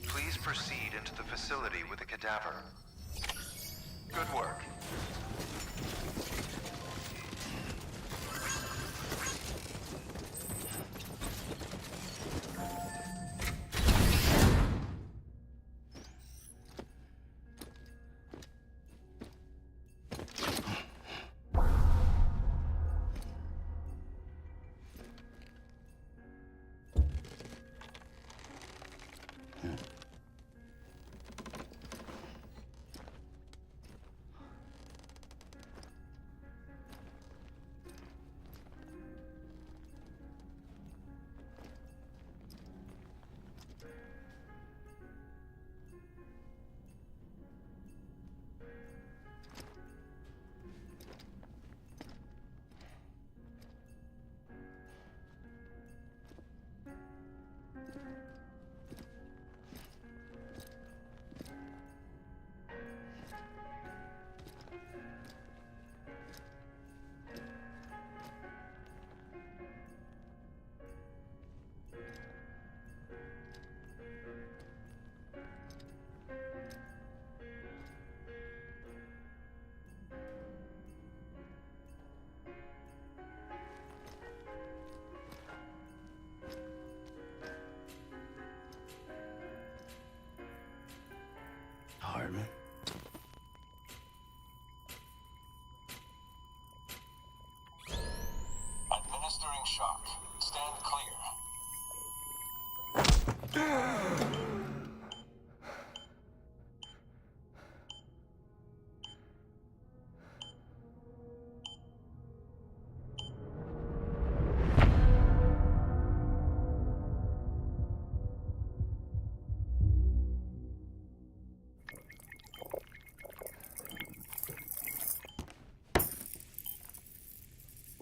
Please proceed into the facility with a cadaver. Good work.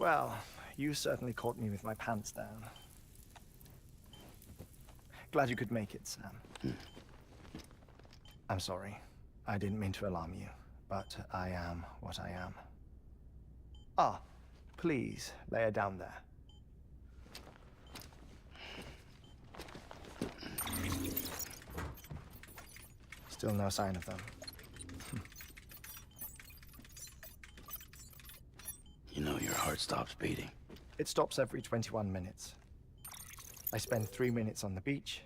Well, you certainly caught me with my pants down. Glad you could make it, Sam. I'm sorry. I didn't mean to alarm you, but I am what I am. Ah, please, lay her down there. Still no sign of them. You know your heart stops beating. It stops every 21 minutes. I spend 3 minutes on the beach,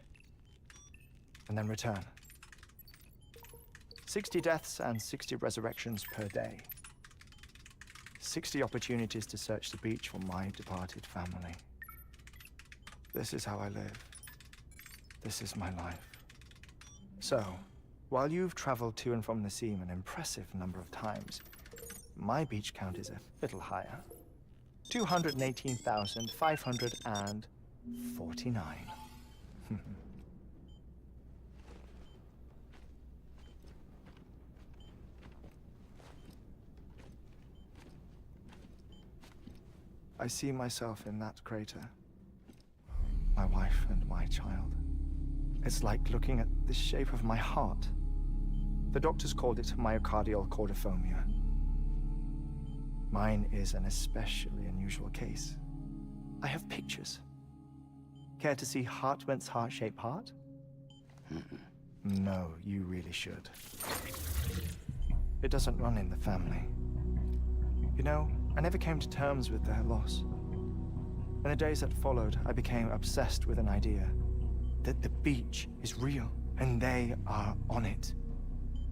and then return. 60 deaths and 60 resurrections per day. 60 opportunities to search the beach for my departed family. This is how I live. This is my life. So, while you've traveled to and from the sea an impressive number of times, my beach count is a little higher. 218,549. I see myself in that crater. My wife and my child. It's like looking at the shape of my heart. The doctors called it myocardial chordophobia. Mine is an especially unusual case. I have pictures. Care to see Hartman's heart-shaped heart? No, you really should. It doesn't run in the family. You know, I never came to terms with their loss. In the days that followed, I became obsessed with an idea that the beach is real and they are on it.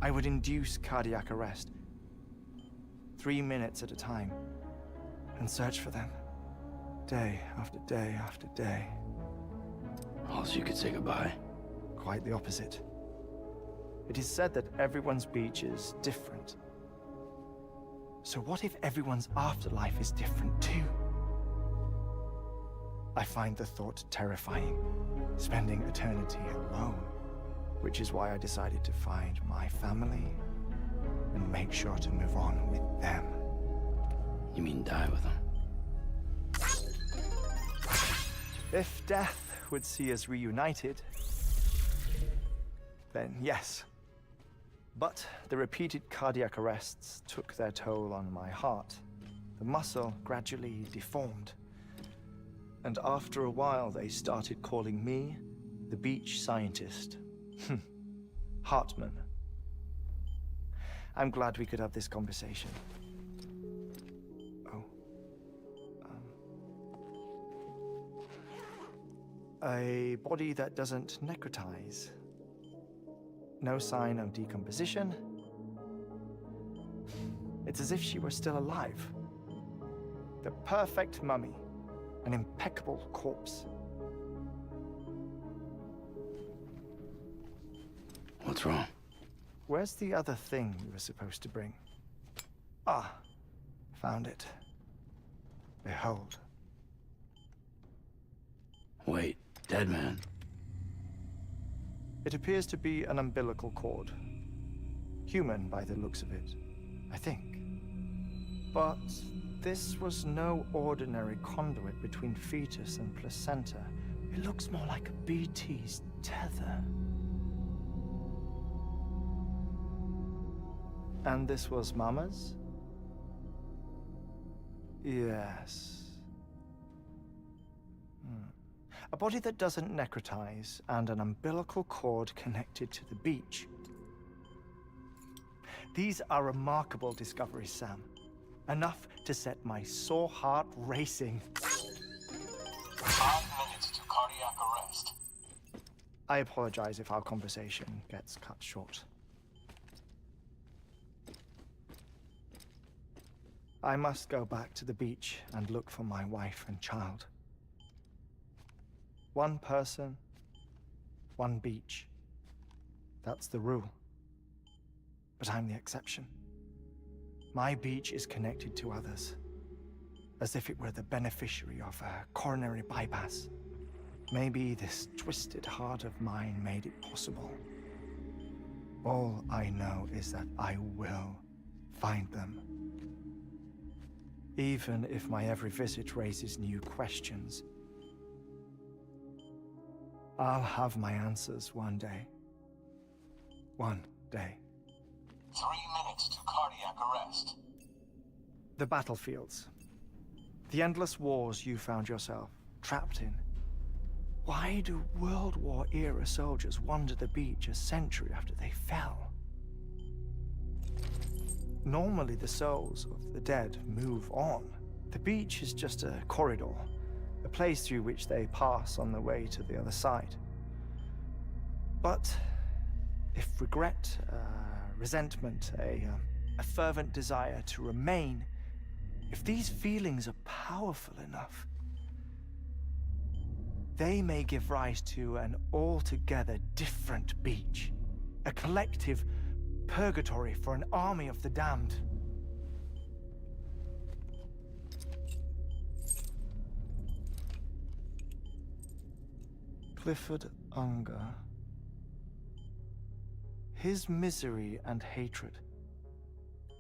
I would induce cardiac arrest, 3 minutes at a time, and search for them, day after day after day. Also, you could say goodbye. Quite the opposite. It is said that everyone's beach is different. So what if everyone's afterlife is different too? I find the thought terrifying, spending eternity alone, which is why I decided to find my family and make sure to move on with them. You mean die with them? If death would see us reunited, then yes. But the repeated cardiac arrests took their toll on my heart. The muscle gradually deformed. And after a while, they started calling me the beach scientist. Hartman. I'm glad we could have this conversation. Oh. A body that doesn't necrotize. No sign of decomposition. It's as if she were still alive. The perfect mummy. An impeccable corpse. What's wrong? Where's the other thing you were supposed to bring? Ah, found it. Behold. Wait, dead man? It appears to be an umbilical cord. Human by the looks of it, I think. But this was no ordinary conduit between fetus and placenta. It looks more like a BT's tether. And this was Mama's? Yes. A body that doesn't necrotize and an umbilical cord connected to the beach. These are remarkable discoveries, Sam. Enough to set my sore heart racing. 5 minutes to cardiac arrest. I apologize if our conversation gets cut short. I must go back to the beach and look for my wife and child. One person, one beach. That's the rule. But I'm the exception. My beach is connected to others, as if it were the beneficiary of a coronary bypass. Maybe this twisted heart of mine made it possible. All I know is that I will find them. even if my every visit raises new questions. I'll have my answers one day. One day. 3 minutes to cardiac arrest. The battlefields. The endless wars you found yourself trapped in. Why do World War-era soldiers wander the beach a century after they fell? Normally the souls of the dead move on. The beach is just a corridor, a place through which they pass on the way to the other side. But if regret, resentment, a fervent desire to remain, if these feelings are powerful enough, they may give rise to an altogether different beach, a collective purgatory for an army of the damned. Clifford Unger. His misery and hatred,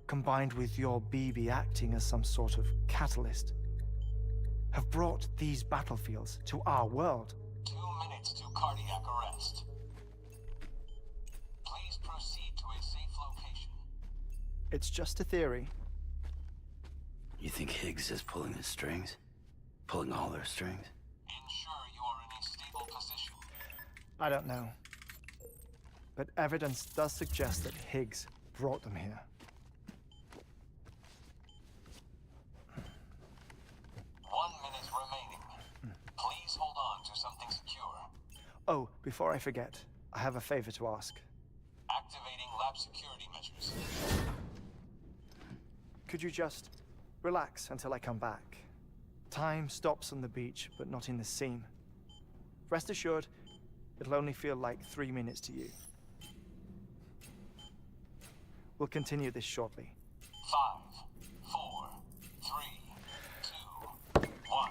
combined with your BB acting as some sort of catalyst, have brought these battlefields to our world. 2 minutes to cardiac arrest. Please proceed to a safe location. It's just a theory. You think Higgs is pulling the strings? Pulling all their strings? Ensure you are in a stable position. I don't know. But evidence does suggest that Higgs brought them here. 1 minute remaining. Please hold on to something secure. Oh, before I forget, I have a favor to ask. Activating lab security measures. Could you just relax until I come back? Time stops on the beach, but not in the scene. Rest assured, it'll only feel like 3 minutes to you. We'll continue this shortly. 5, 4, 3, 2, 1.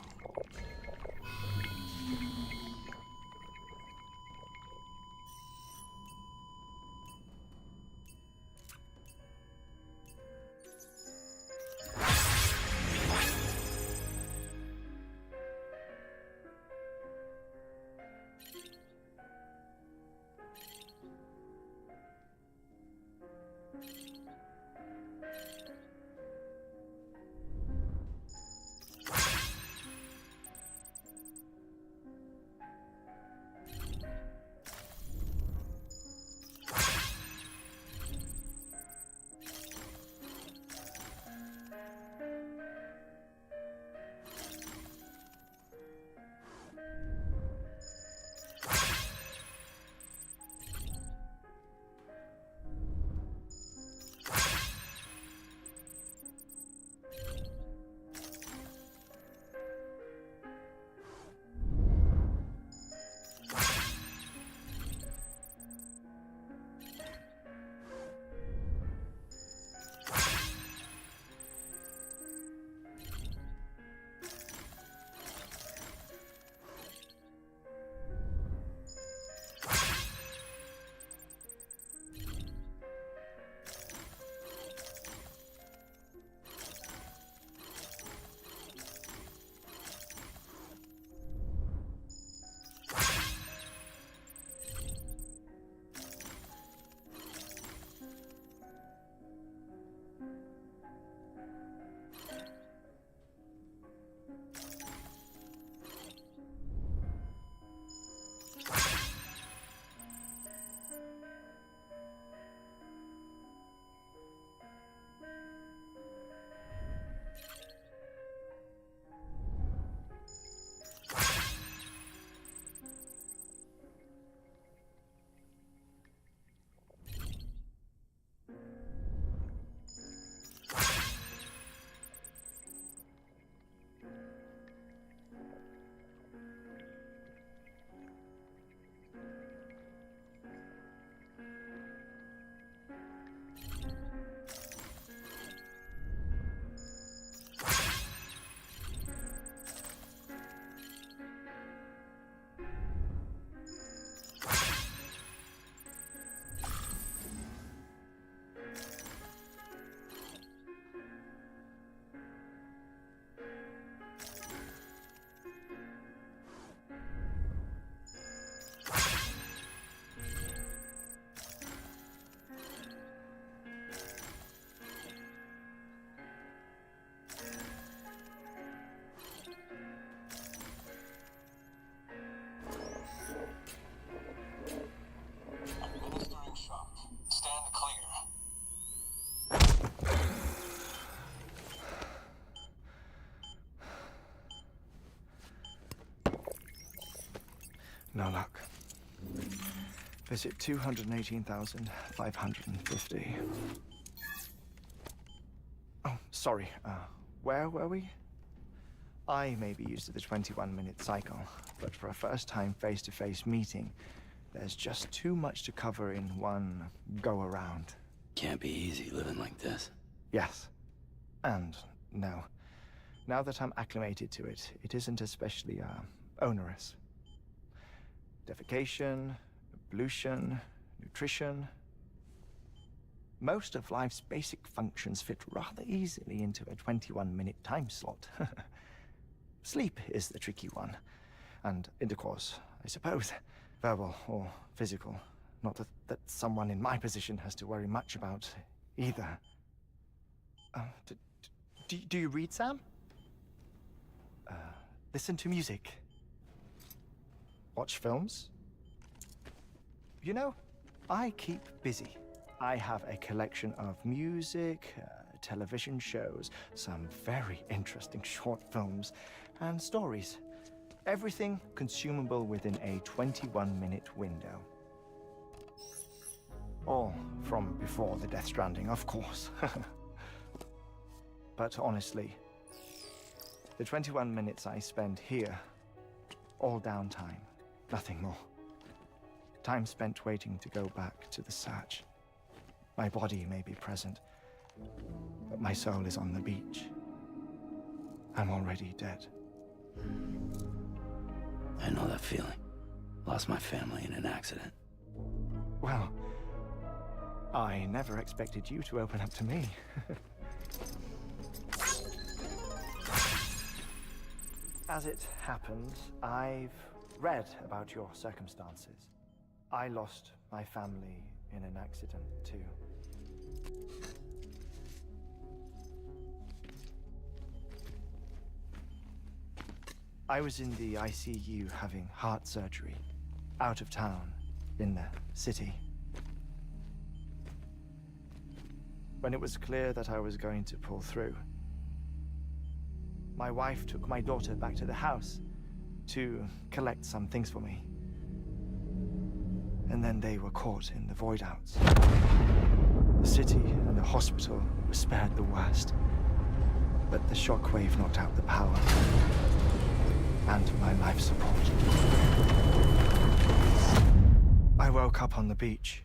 No luck. Visit 218,550. Oh, sorry. Where were we? I may be used to the 21-minute cycle, but for a first-time face-to-face meeting, there's just too much to cover in one go-around. Can't be easy living like this. Yes. And no. Now that I'm acclimated to it, it isn't especially, onerous. Defecation, pollution, nutrition. Most of life's basic functions fit rather easily into a 21-minute time slot. Sleep is the tricky one. And intercourse, I suppose. Verbal or physical. Not that someone in my position has to worry much about either. Do you read, Sam? Listen to music. Watch films? You know, I keep busy. I have a collection of music, television shows, some very interesting short films, and stories. Everything consumable within a 21-minute window. All from before the Death Stranding, of course. But honestly, the 21 minutes I spend here, all downtime, nothing more. Time spent waiting to go back to the Satch. My body may be present, but my soul is on the beach. I'm already dead. I know that feeling. Lost my family in an accident. Well, I never expected you to open up to me. As it happens, I've read about your circumstances. I lost my family in an accident, too. I was in the ICU having heart surgery, out of town, in the city. When it was clear that I was going to pull through, my wife took my daughter back to the house to collect some things for me. And then they were caught in the void outs. The city and the hospital were spared the worst, but the shockwave knocked out the power and my life support. I woke up on the beach.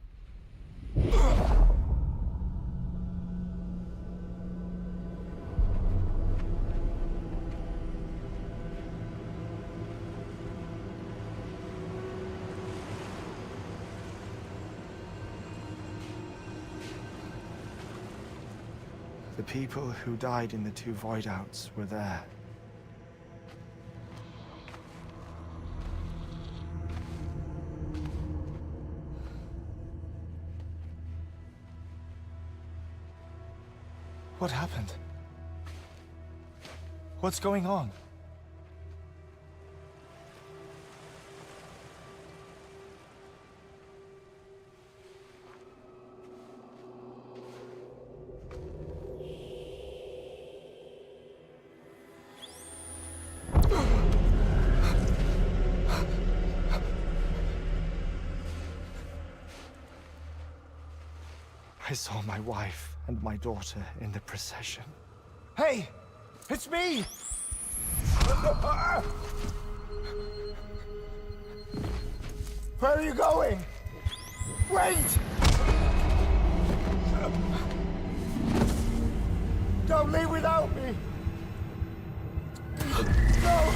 The people who died in the two void outs were there. What happened? What's going on? I saw my wife and my daughter in the procession. Hey! It's me! Where are you going? Wait! Don't leave without me! No!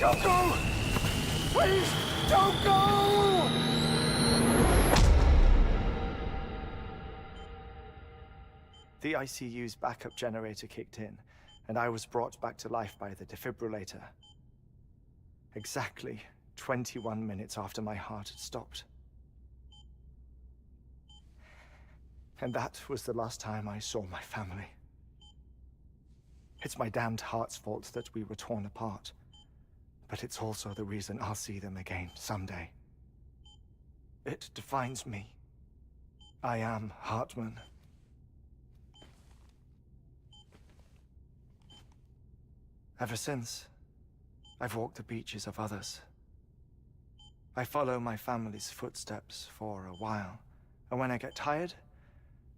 Don't go! Please, don't go! The ICU's backup generator kicked in, and I was brought back to life by the defibrillator. Exactly 21 minutes after my heart had stopped. And that was the last time I saw my family. It's my damned heart's fault that we were torn apart, but it's also the reason I'll see them again someday. It defines me. I am Hartman. Ever since, I've walked the beaches of others, I follow my family's footsteps for a while, and when I get tired,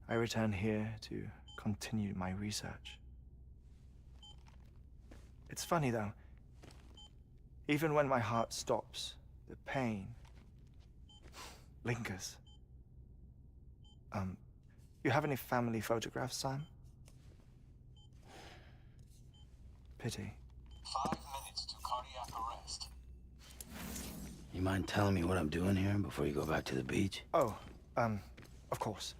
I return here to continue my research. It's funny though, even when my heart stops, the pain lingers. You have any family photographs, Sam? Pity. 5 minutes to cardiac arrest. You mind telling me what I'm doing here before you go back to the beach? Oh, of course.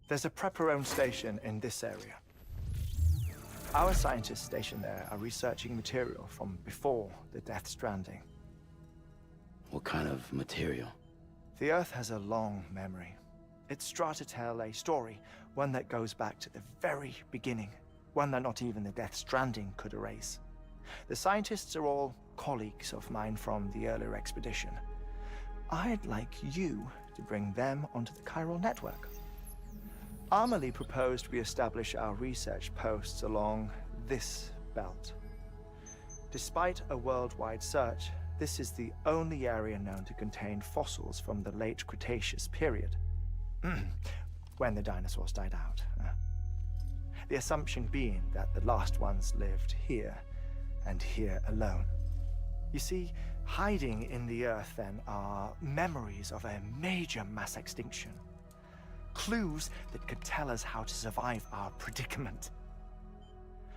There's a Prepperone station in this area. Our scientists stationed there are researching material from before the Death Stranding. What kind of material? The Earth has a long memory. It's trying to tell a story, one that goes back to the very beginning, one that not even the Death Stranding could erase. The scientists are all colleagues of mine from the earlier expedition. I'd like you to bring them onto the chiral network. Amelie proposed we establish our research posts along this belt. Despite a worldwide search, this is the only area known to contain fossils from the late Cretaceous period, when the dinosaurs died out. The assumption being that the last ones lived here, and here alone. You see, hiding in the Earth then are memories of a major mass extinction. Clues that could tell us how to survive our predicament.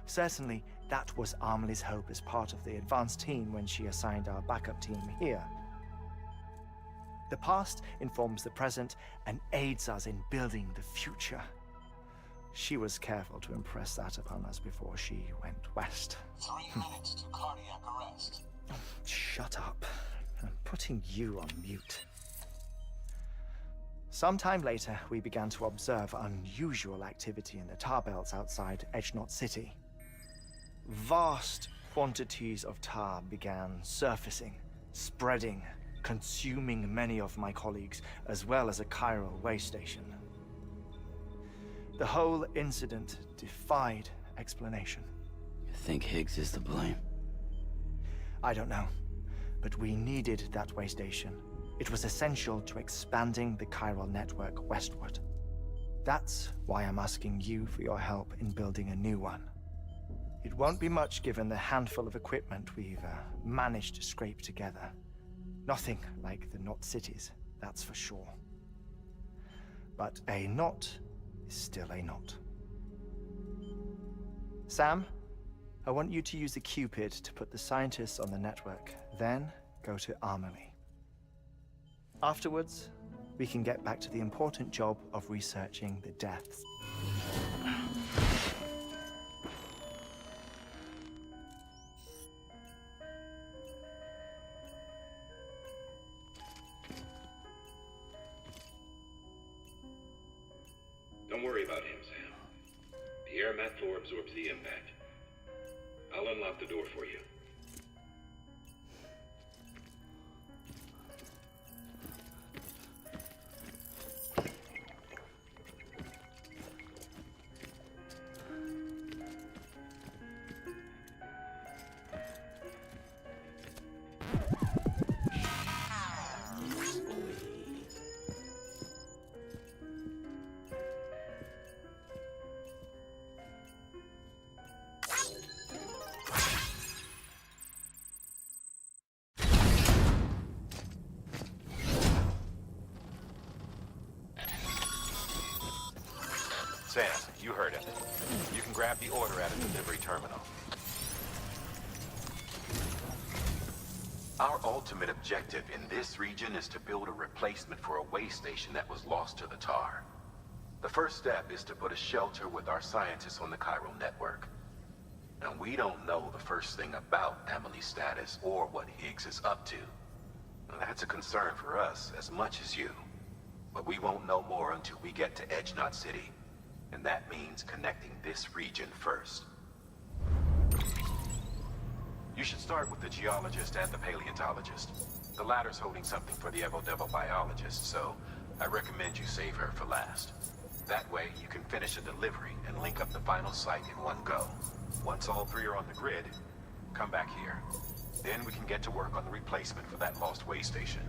Certainly, that was Amelie's hope as part of the advanced team when she assigned our backup team here. The past informs the present and aids us in building the future. She was careful to impress that upon us before she went west. 3 minutes to cardiac arrest. Shut up. I'm putting you on mute. Sometime later, we began to observe unusual activity in the tar belts outside Edgenot City. Vast quantities of tar began surfacing, spreading, consuming many of my colleagues, as well as a chiral way station. The whole incident defied explanation. You think Higgs is to blame? I don't know, but we needed that way station. It was essential to expanding the chiral network westward. That's why I'm asking you for your help in building a new one. It won't be much given the handful of equipment we've managed to scrape together. Nothing like the knot cities, that's for sure. But a knot is still a knot. Sam, I want you to use the Cupid to put the scientists on the network, then go to Amelie. Afterwards, we can get back to the important job of researching the deaths. Don't worry about him, Sam. The air mat floor absorbs the impact. I'll unlock the door for you. Sam, you heard him. You can grab the order at a delivery terminal. Our ultimate objective in this region is to build a replacement for a way station that was lost to the tar. The first step is to put a shelter with our scientists on the chiral network. And we don't know the first thing about Amelie's status or what Higgs is up to. Now, that's a concern for us as much as you. But we won't know more until we get to Edgenot City. And that means connecting this region first. You should start with the geologist and the paleontologist. The latter's holding something for the Evo-Devo biologist, so I recommend you save her for last. That way, you can finish a delivery and link up the final site in one go. Once all three are on the grid, come back here. Then we can get to work on the replacement for that lost way station.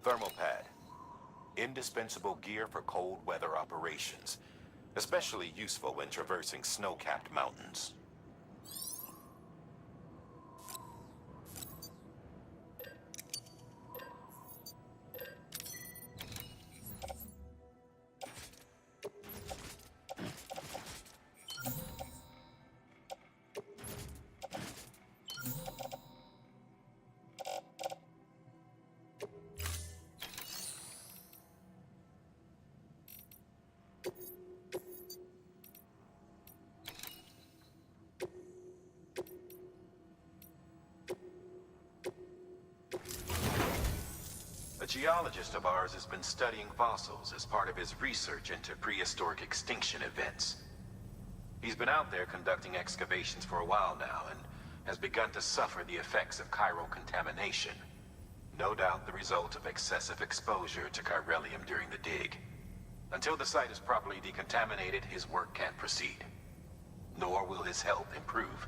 Thermal pad. Indispensable gear for cold weather operations. Especially useful when traversing snow-capped mountains. A geologist of ours has been studying fossils as part of his research into prehistoric extinction events. He's been out there conducting excavations for a while now and has begun to suffer the effects of chiral contamination. No doubt the result of excessive exposure to chiralium during the dig. Until the site is properly decontaminated, his work can't proceed. Nor will his health improve.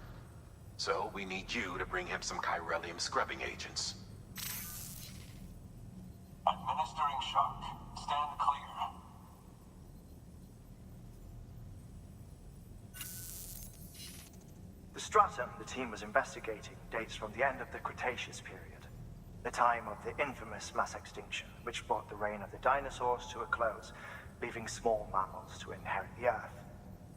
So we need you to bring him some chiralium scrubbing agents. Administering shock. Stand clear. The stratum the team was investigating dates from the end of the Cretaceous period, the time of the infamous mass extinction, which brought the reign of the dinosaurs to a close, leaving small mammals to inherit the Earth.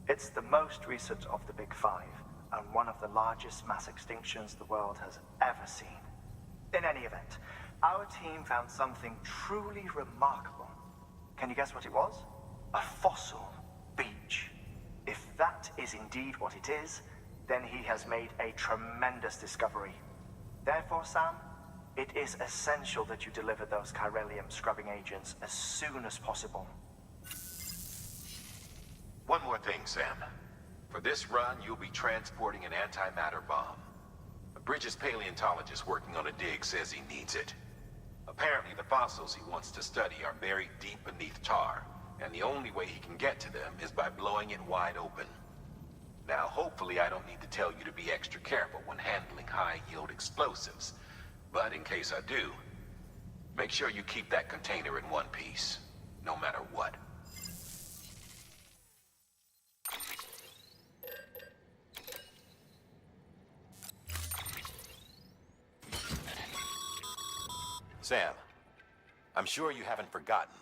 It's the most recent of the Big Five, and one of the largest mass extinctions the world has ever seen. In any event, our team found something truly remarkable. Can you guess what it was? A fossil beach. If that is indeed what it is, then he has made a tremendous discovery. Therefore, Sam, it is essential that you deliver those chiralium scrubbing agents as soon as possible. One more thing, Sam. For this run, you'll be transporting an antimatter bomb. A Bridges paleontologist working on a dig says he needs it. Apparently, the fossils he wants to study are buried deep beneath tar, and the only way he can get to them is by blowing it wide open. Now, hopefully I don't need to tell you to be extra careful when handling high-yield explosives, but in case I do, make sure you keep that container in one piece, no matter what. Sam, I'm sure you haven't forgotten,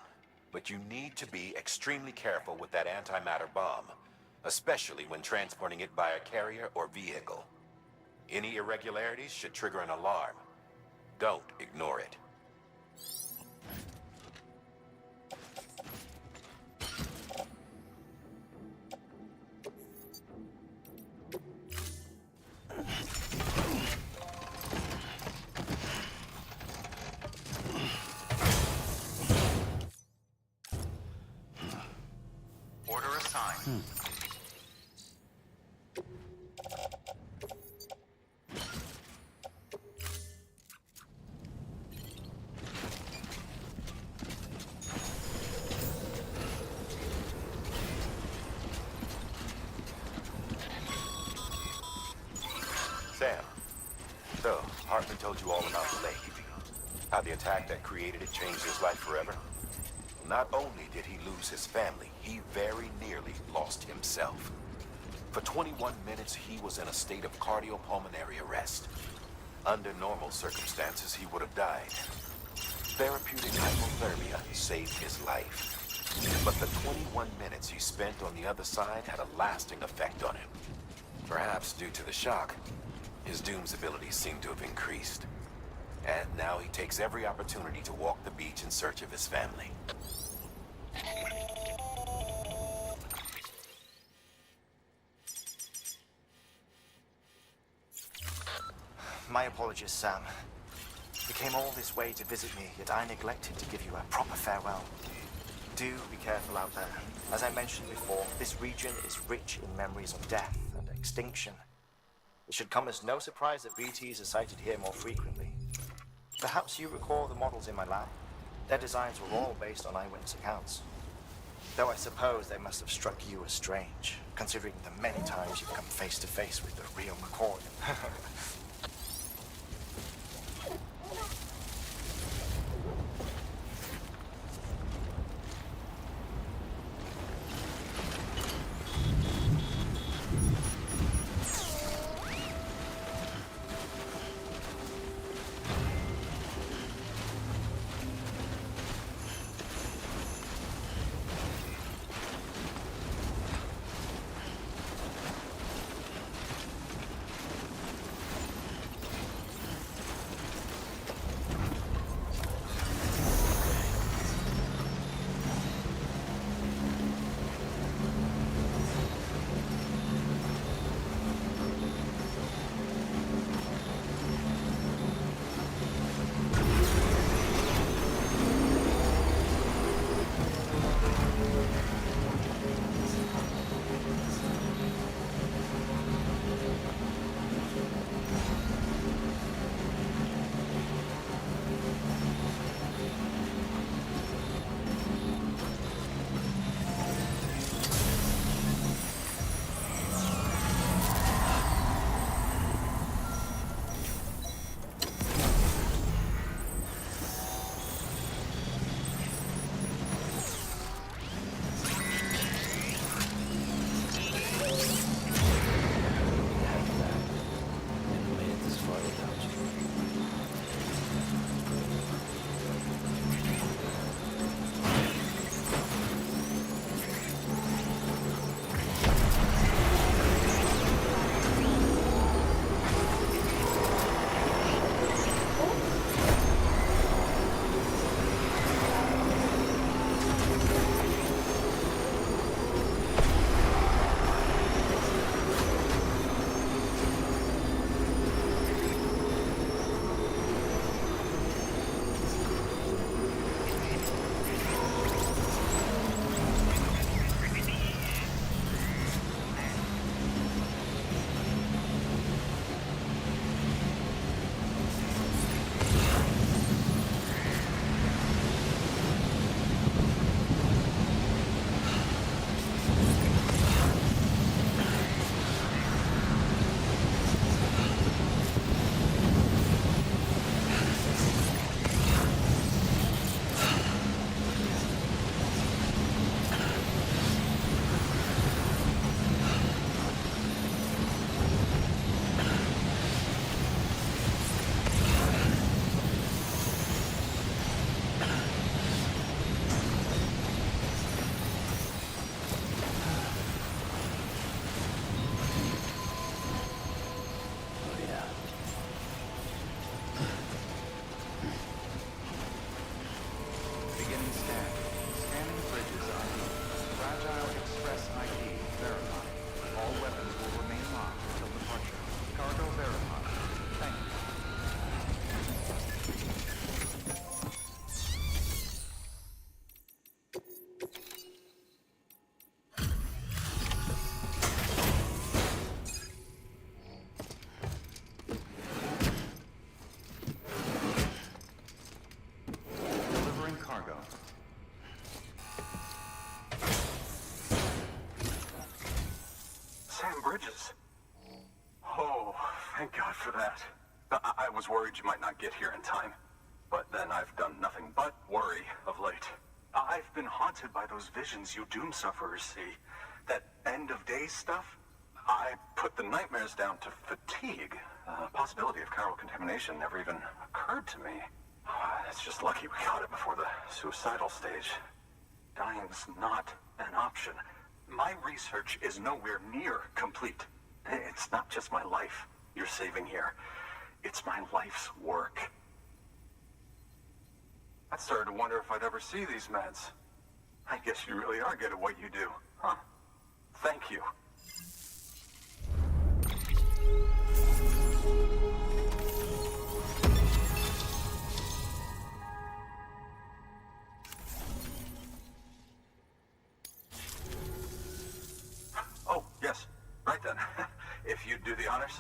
but you need to be extremely careful with that antimatter bomb, especially when transporting it by a carrier or vehicle. Any irregularities should trigger an alarm. Don't ignore it. Order assigned. Sam, so Hartman told you all about the lake. How the attack that created it changed his life forever? Not only did he lose his family, he very nearly lost himself. For 21 minutes, he was in a state of cardiopulmonary arrest. Under normal circumstances, he would have died. Therapeutic hypothermia saved his life. But the 21 minutes he spent on the other side had a lasting effect on him. Perhaps due to the shock, his Doom's abilities seem to have increased. And now he takes every opportunity to walk the beach in search of his family. My apologies, Sam. You came all this way to visit me, yet I neglected to give you a proper farewell. Do be careful out there. As I mentioned before, this region is rich in memories of death and extinction. It should come as no surprise that BTs are sighted here more frequently. Perhaps you recall the models in my lab? Their designs were all based on eyewitness accounts. Though I suppose they must have struck you as strange, considering the many times you've come face to face with the real McCoy. Beginning scan. Scanning bridges ID. Fragile Express ID verified. All weapons will remain locked until departure. Cargo verified. Thank you. Delivering cargo. Sam Bridges. Oh, thank God for that. I was worried you might not get here in time. But then I've done nothing but worry of late. I've been haunted by those visions you doom sufferers see. That end of days stuff. I put the nightmares down to fatigue. Possibility of chiral contamination never even occurred to me. It's just lucky we got it before the suicidal stage. Dying's not an option. My research is nowhere near complete. It's not just my life you're saving here. It's my life's work. I started to wonder if I'd ever see these meds. I guess you really are good at what you do, huh? Thank you. Oh, yes. Right then. If you'd do the honors.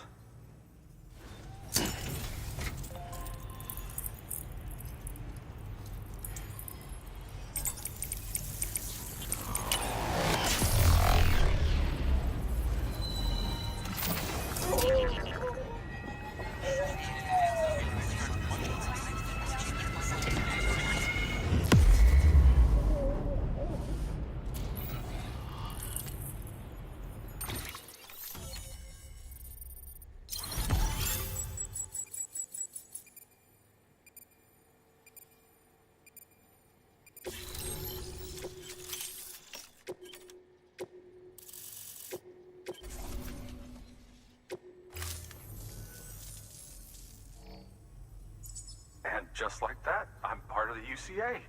UCA,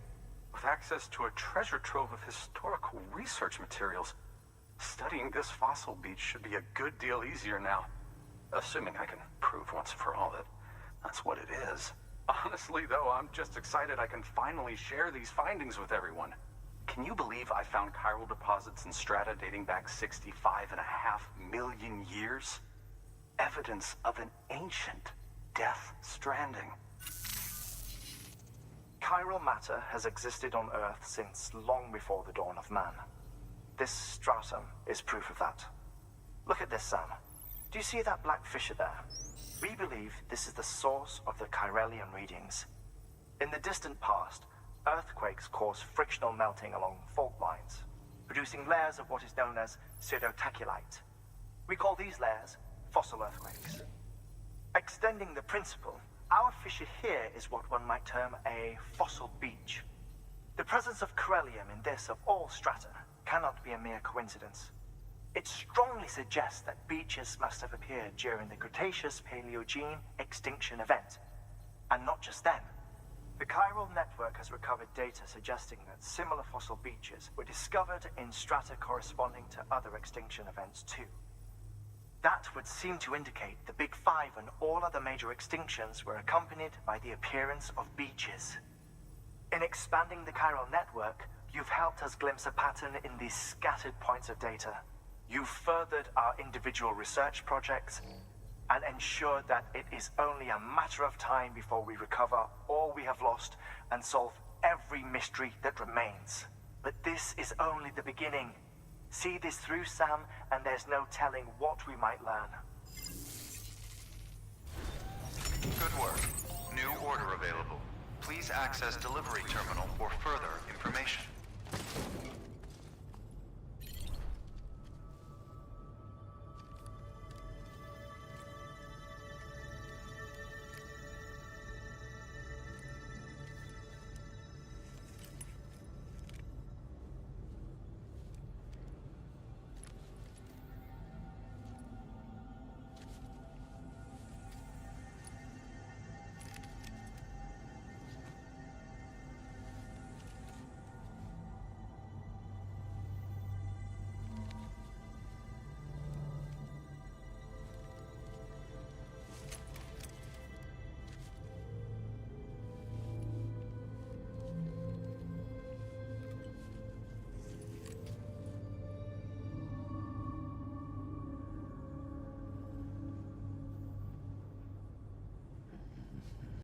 with access to a treasure trove of historical research materials. Studying this fossil beach should be a good deal easier now. Assuming I can prove once for all that that's what it is. Honestly, though, I'm just excited I can finally share these findings with everyone. Can you believe I found chiral deposits in strata dating back 65.5 million years? Evidence of an ancient death stranding. Chiral matter has existed on Earth since long before the dawn of man. This stratum is proof of that. Look at this, Sam. Do you see that black fissure there? We believe this is the source of the Chiralian readings. In the distant past, earthquakes caused frictional melting along fault lines, producing layers of what is known as pseudotachylite. We call these layers fossil earthquakes. Extending the principle, our fissure here is what one might term a fossil beach. The presence of chiralium in this of all strata cannot be a mere coincidence. It strongly suggests that beaches must have appeared during the Cretaceous-Paleogene extinction event. And not just then. The chiral network has recovered data suggesting that similar fossil beaches were discovered in strata corresponding to other extinction events too. That would seem to indicate the Big Five and all other major extinctions were accompanied by the appearance of beaches. In expanding the chiral network, you've helped us glimpse a pattern in these scattered points of data. You've furthered our individual research projects and ensured that it is only a matter of time before we recover all we have lost and solve every mystery that remains. But this is only the beginning. See this through, Sam, and there's no telling what we might learn. Good work. New order available. Please access delivery terminal for further information.